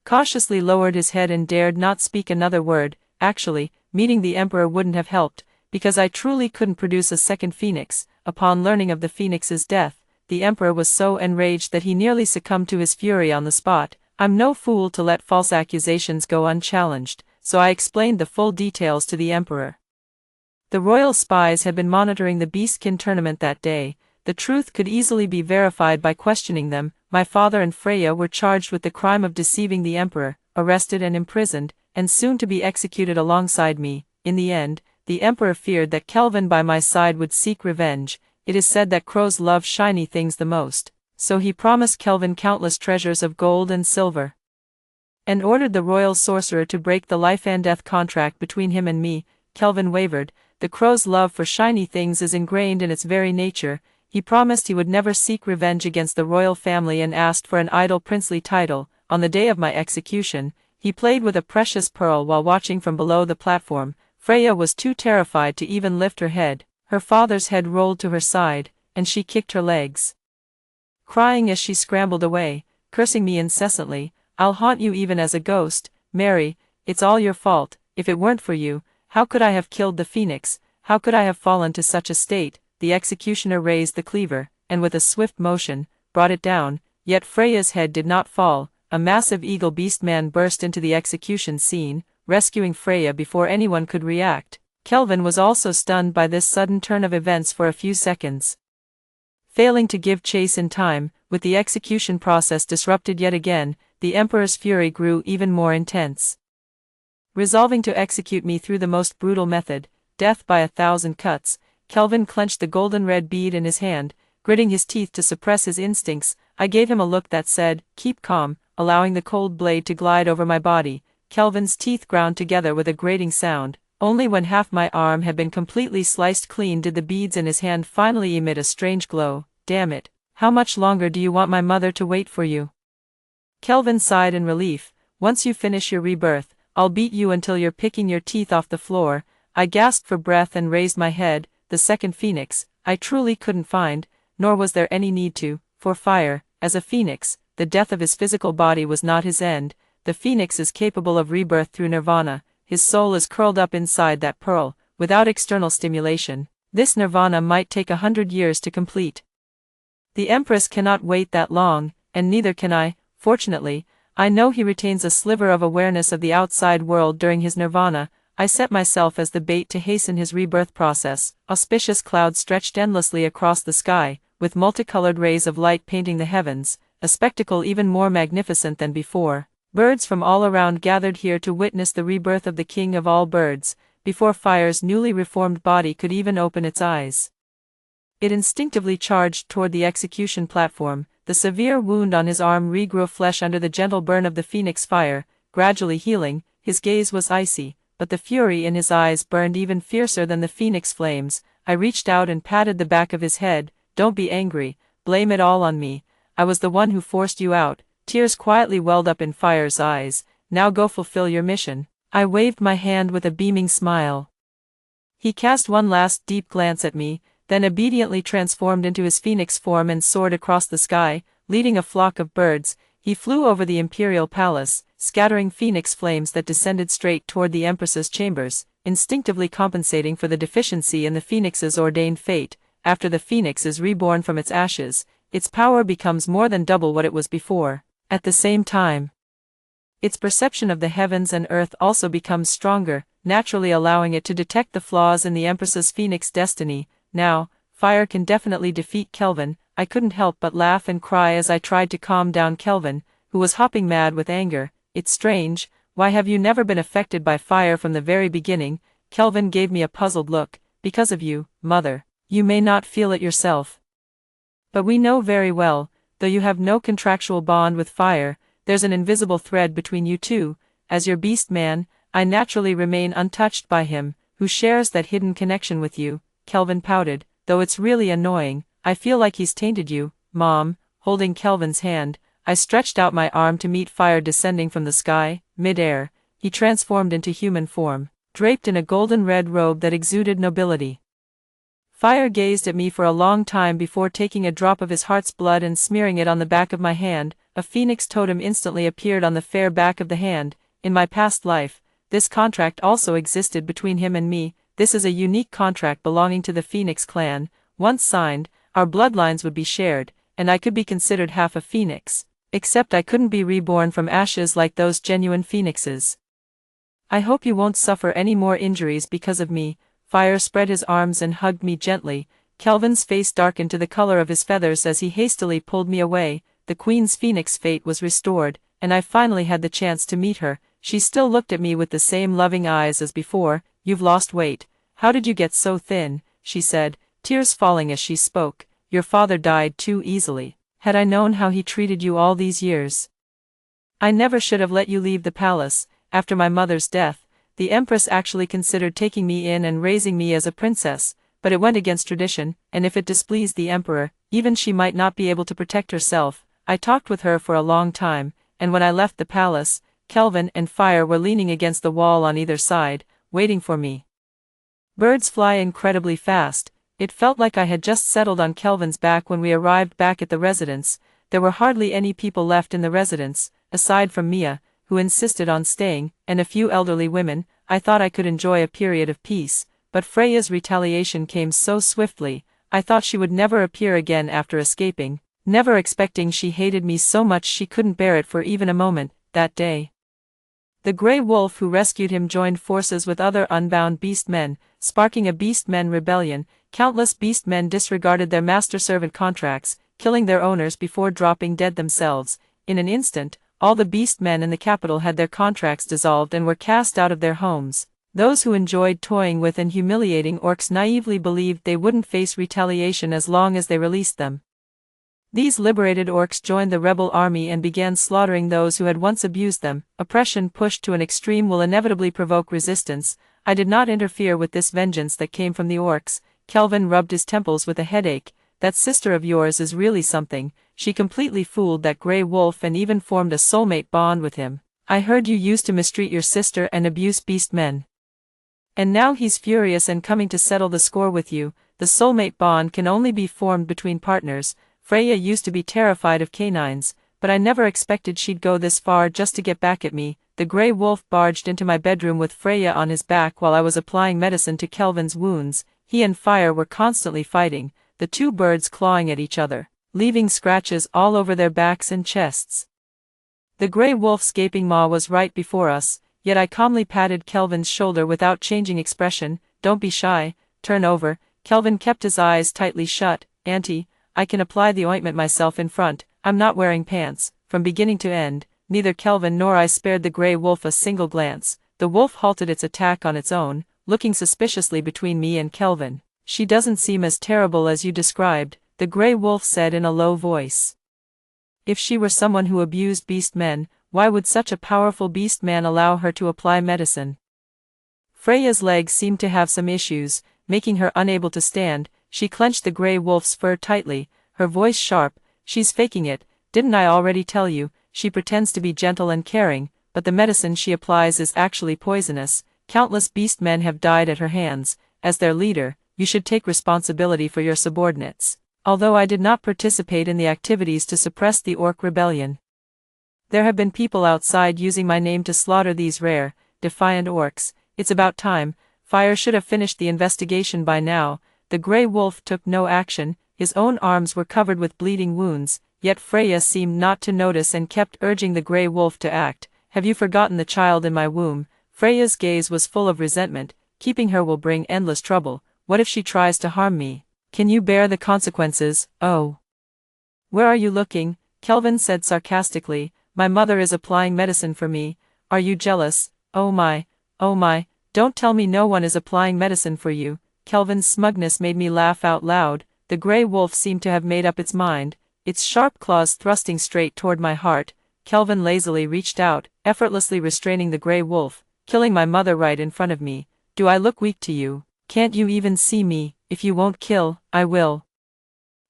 cautiously lowered his head and dared not speak another word. Actually, meeting the Emperor wouldn't have helped, because I truly couldn't produce a second Phoenix. Upon learning of the Phoenix's death, the emperor was so enraged that he nearly succumbed to his fury on the spot. I'm no fool to let false accusations go unchallenged, so I explained the full details to the emperor. The royal spies had been monitoring the Beastkin tournament that day. The truth could easily be verified by questioning them. My father and Freya were charged with the crime of deceiving the emperor, arrested and imprisoned, and soon to be executed alongside me. In the end, the emperor feared that Kelvin by my side would seek revenge. It is said that crows love shiny things the most, so he promised Kelvin countless treasures of gold and silver, and ordered the royal sorcerer to break the life and death contract between him and me. Kelvin wavered. The crow's love for shiny things is ingrained in its very nature. He promised he would never seek revenge against the royal family and asked for an idle princely title. On the day of my execution, he played with a precious pearl while watching from below the platform. Freya was too terrified to even lift her head. Her father's head rolled to her side, and she kicked her legs, crying as she scrambled away, cursing me incessantly. I'll haunt you even as a ghost, Mary, it's all your fault. If it weren't for you, how could I have killed the phoenix? How could I have fallen to such a state? The executioner raised the cleaver, and with a swift motion, brought it down, yet Freya's head did not fall. A massive eagle beastman burst into the execution scene, rescuing Freya before anyone could react. Kelvin was also stunned by this sudden turn of events for a few seconds, failing to give chase in time. With the execution process disrupted yet again, the emperor's fury grew even more intense. Resolving to execute me through the most brutal method, death by 1,000 cuts, Kelvin clenched the golden red bead in his hand, gritting his teeth to suppress his instincts. I gave him a look that said, "Keep calm," allowing the cold blade to glide over my body. Kelvin's teeth ground together with a grating sound. Only when half my arm had been completely sliced clean did the beads in his hand finally emit a strange glow. "Damn it, how much longer do you want my mother to wait for you?" Kelvin sighed in relief. "Once you finish your rebirth, I'll beat you until you're picking your teeth off the floor." I gasped for breath and raised my head. The second phoenix, I truly couldn't find, nor was there any need to, for Fire, as a phoenix, the death of his physical body was not his end. The phoenix is capable of rebirth through nirvana. His soul is curled up inside that pearl, without external stimulation. This nirvana might take 100 years to complete. The Empress cannot wait that long, and neither can I. Fortunately, I know he retains a sliver of awareness of the outside world during his nirvana. I set myself as the bait to hasten his rebirth process. Auspicious clouds stretched endlessly across the sky, with multicolored rays of light painting the heavens, a spectacle even more magnificent than before. Birds from all around gathered here to witness the rebirth of the king of all birds, before Fire's newly reformed body could even open its eyes. It instinctively charged toward the execution platform. The severe wound on his arm regrew flesh under the gentle burn of the phoenix fire, gradually healing. His gaze was icy, but the fury in his eyes burned even fiercer than the phoenix flames. I reached out and patted the back of his head. "Don't be angry, blame it all on me. I was the one who forced you out." Tears quietly welled up in Fire's eyes. "Now go fulfill your mission." I waved my hand with a beaming smile. He cast one last deep glance at me, then obediently transformed into his phoenix form and soared across the sky, leading a flock of birds. He flew over the imperial palace, scattering phoenix flames that descended straight toward the Empress's chambers, instinctively compensating for the deficiency in the phoenix's ordained fate. After the phoenix is reborn from its ashes, its power becomes more than double what it was before. At the same time, its perception of the heavens and earth also becomes stronger, naturally allowing it to detect the flaws in the Empress's phoenix destiny. Now, Fire can definitely defeat Kelvin. I couldn't help but laugh and cry as I tried to calm down Kelvin, who was hopping mad with anger. "It's strange, why have you never been affected by fire from the very beginning?" Kelvin gave me a puzzled look. "Because of you, Mother. You may not feel it yourself, but we know very well, though you have no contractual bond with Fire, there's an invisible thread between you two. As your beast man, I naturally remain untouched by him, who shares that hidden connection with you." Kelvin pouted. "Though it's really annoying, I feel like he's tainted you, Mom." Holding Kelvin's hand, I stretched out my arm to meet Fire descending from the sky. Mid-air, he transformed into human form, draped in a golden red robe that exuded nobility. Fire gazed at me for a long time before taking a drop of his heart's blood and smearing it on the back of my hand. A phoenix totem instantly appeared on the fair back of the hand. In my past life, this contract also existed between him and me. This is a unique contract belonging to the Phoenix clan. Once signed, our bloodlines would be shared, and I could be considered half a phoenix. Except I couldn't be reborn from ashes like those genuine phoenixes. I hope you won't suffer any more injuries because of me. Fire spread his arms and hugged me gently. Kelvin's face darkened to the color of his feathers as he hastily pulled me away. The Queen's Phoenix fate was restored, and I finally had the chance to meet her. She still looked at me with the same loving eyes as before. You've lost weight. How did you get so thin? She said, tears falling as she spoke. Your father died too easily. Had I known how he treated you all these years, I never should have let you leave the palace. After my mother's death, the Empress actually considered taking me in and raising me as a princess, but it went against tradition, and if it displeased the Emperor, even she might not be able to protect herself. I talked with her for a long time, and when I left the palace, Kelvin and Fire were leaning against the wall on either side, waiting for me. Birds fly incredibly fast. It felt like I had just settled on Kelvin's back when we arrived back at the residence. There were hardly any people left in the residence, aside from Mia, who insisted on staying, and a few elderly women. I thought I could enjoy a period of peace, but Freya's retaliation came so swiftly. I thought she would never appear again after escaping, never expecting she hated me so much she couldn't bear it for even a moment. That day, the Grey Wolf who rescued him joined forces with other unbound beastmen, sparking a beastmen rebellion. Countless beastmen disregarded their master-servant contracts, killing their owners before dropping dead themselves. In an instant, all the beastmen in the capital had their contracts dissolved and were cast out of their homes. Those who enjoyed toying with and humiliating orcs naively believed they wouldn't face retaliation as long as they released them. These liberated orcs joined the rebel army and began slaughtering those who had once abused them. Oppression pushed to an extreme will inevitably provoke resistance. I did not interfere with this vengeance that came from the orcs. Kelvin rubbed his temples with a headache. That sister of yours is really something. She completely fooled that Grey Wolf and even formed a soulmate bond with him. I heard you used to mistreat your sister and abuse beastmen. And now he's furious and coming to settle the score with you. The soulmate bond can only be formed between partners. Freya used to be terrified of canines, but I never expected she'd go this far just to get back at me. The Grey Wolf barged into my bedroom with Freya on his back while I was applying medicine to Kelvin's wounds. He and Fire were constantly fighting, the two birds clawing at each other, leaving scratches all over their backs and chests. The Grey Wolf's gaping maw was right before us, yet I calmly patted Kelvin's shoulder without changing expression. Don't be shy, turn over. Kelvin kept his eyes tightly shut. Auntie, I can apply the ointment myself in front. I'm not wearing pants. From beginning to end, neither Kelvin nor I spared the Grey Wolf a single glance. The wolf halted its attack on its own, looking suspiciously between me and Kelvin. She doesn't seem as terrible as you described, the Grey Wolf said in a low voice. If she were someone who abused beastmen, why would such a powerful beastman allow her to apply medicine? Freya's legs seemed to have some issues, making her unable to stand. She clenched the Grey Wolf's fur tightly, her voice sharp. She's faking it, didn't I already tell you? She pretends to be gentle and caring, but the medicine she applies is actually poisonous. Countless beastmen have died at her hands. As their leader, you should take responsibility for your subordinates. Although I did not participate in the activities to suppress the orc rebellion, there have been people outside using my name to slaughter these rare, defiant orcs. It's about time. Fire should have finished the investigation by now. The Grey Wolf took no action. His own arms were covered with bleeding wounds, yet Freya seemed not to notice and kept urging the Grey Wolf to act. Have you forgotten the child in my womb? Freya's gaze was full of resentment. Keeping her will bring endless trouble. What if she tries to harm me? Can you bear the consequences? Oh. Where are you looking? Kelvin said sarcastically. My mother is applying medicine for me. Are you jealous? Oh my, don't tell me no one is applying medicine for you. Kelvin's smugness made me laugh out loud. The Grey Wolf seemed to have made up its mind, its sharp claws thrusting straight toward my heart. Kelvin lazily reached out, effortlessly restraining the Grey Wolf, killing my mother right in front of me. Do I look weak to you? Can't you even see me? If you won't kill, I will.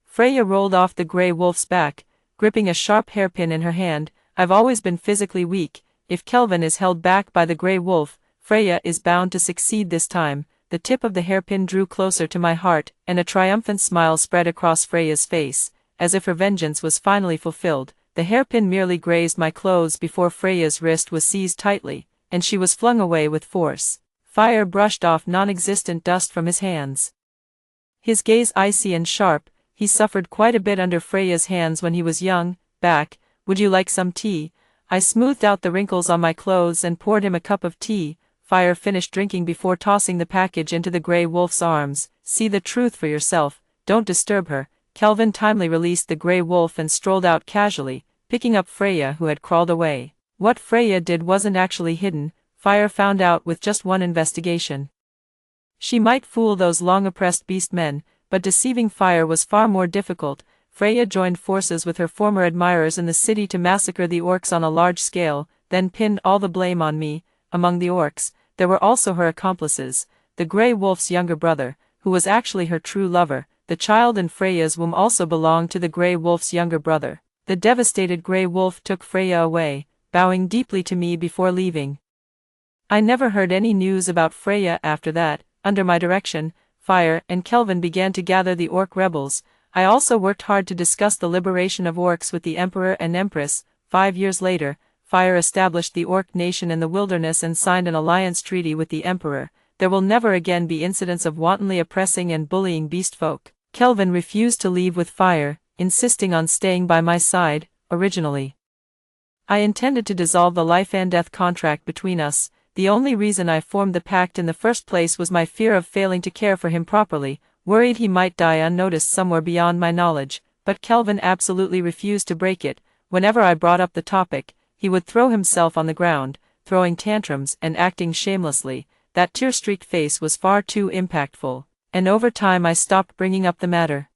Freya rolled off the Grey Wolf's back, gripping a sharp hairpin in her hand. I've always been physically weak. If Kelvin is held back by the Grey Wolf, Freya is bound to succeed this time. The tip of the hairpin drew closer to my heart, and a triumphant smile spread across Freya's face, as if her vengeance was finally fulfilled. The hairpin merely grazed my clothes before Freya's wrist was seized tightly, and she was flung away with force. Fire brushed off non-existent dust from his hands. His gaze icy and sharp, he suffered quite a bit under Freya's hands when he was young. Back, would you like some tea? I smoothed out the wrinkles on my clothes and poured him a cup of tea. Fire finished drinking before tossing the package into the grey wolf's arms. See the truth for yourself, don't disturb her. Kelvin timely released the grey wolf and strolled out casually, picking up Freya who had crawled away. What Freya did wasn't actually hidden, Fire found out with just one investigation. She might fool those long-oppressed beast men, but deceiving Fire was far more difficult. Freya joined forces with her former admirers in the city to massacre the orcs on a large scale, then pinned all the blame on me. Among the orcs, there were also her accomplices, the Grey Wolf's younger brother, who was actually her true lover. The child in Freya's womb also belonged to the Grey Wolf's younger brother. The devastated Grey Wolf took Freya away, bowing deeply to me before leaving. I never heard any news about Freya after that. Under my direction, Fire and Kelvin began to gather the orc rebels. I also worked hard to discuss the liberation of orcs with the Emperor and Empress. 5 years later, Fire established the orc nation in the wilderness and signed an alliance treaty with the Emperor. There will never again be incidents of wantonly oppressing and bullying beast folk. Kelvin refused to leave with Fire, insisting on staying by my side. Originally, I intended to dissolve the life and death contract between us. The only reason I formed the pact in the first place was my fear of failing to care for him properly, worried he might die unnoticed somewhere beyond my knowledge. But Kelvin absolutely refused to break it. Whenever I brought up the topic, he would throw himself on the ground, throwing tantrums and acting shamelessly. That tear-streaked face was far too impactful, and over time I stopped bringing up the matter.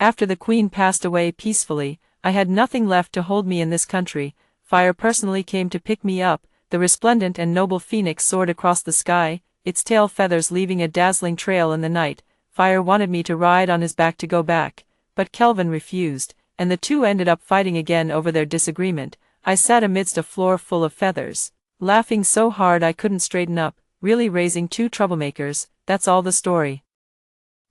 After the Queen passed away peacefully, I had nothing left to hold me in this country. Fire personally came to pick me up. The resplendent and noble phoenix soared across the sky, its tail feathers leaving a dazzling trail in the night. Fire wanted me to ride on his back to go back, but Kelvin refused, and the two ended up fighting again over their disagreement. I sat amidst a floor full of feathers, laughing so hard I couldn't straighten up, really raising two troublemakers. That's all the story.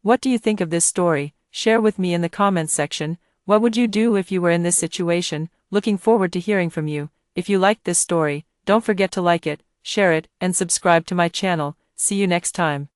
What do you think of this story? Share with me in the comments section. What would you do if you were in this situation? Looking forward to hearing from you. If you liked this story, don't forget to like it, share it, and subscribe to my channel. See you next time.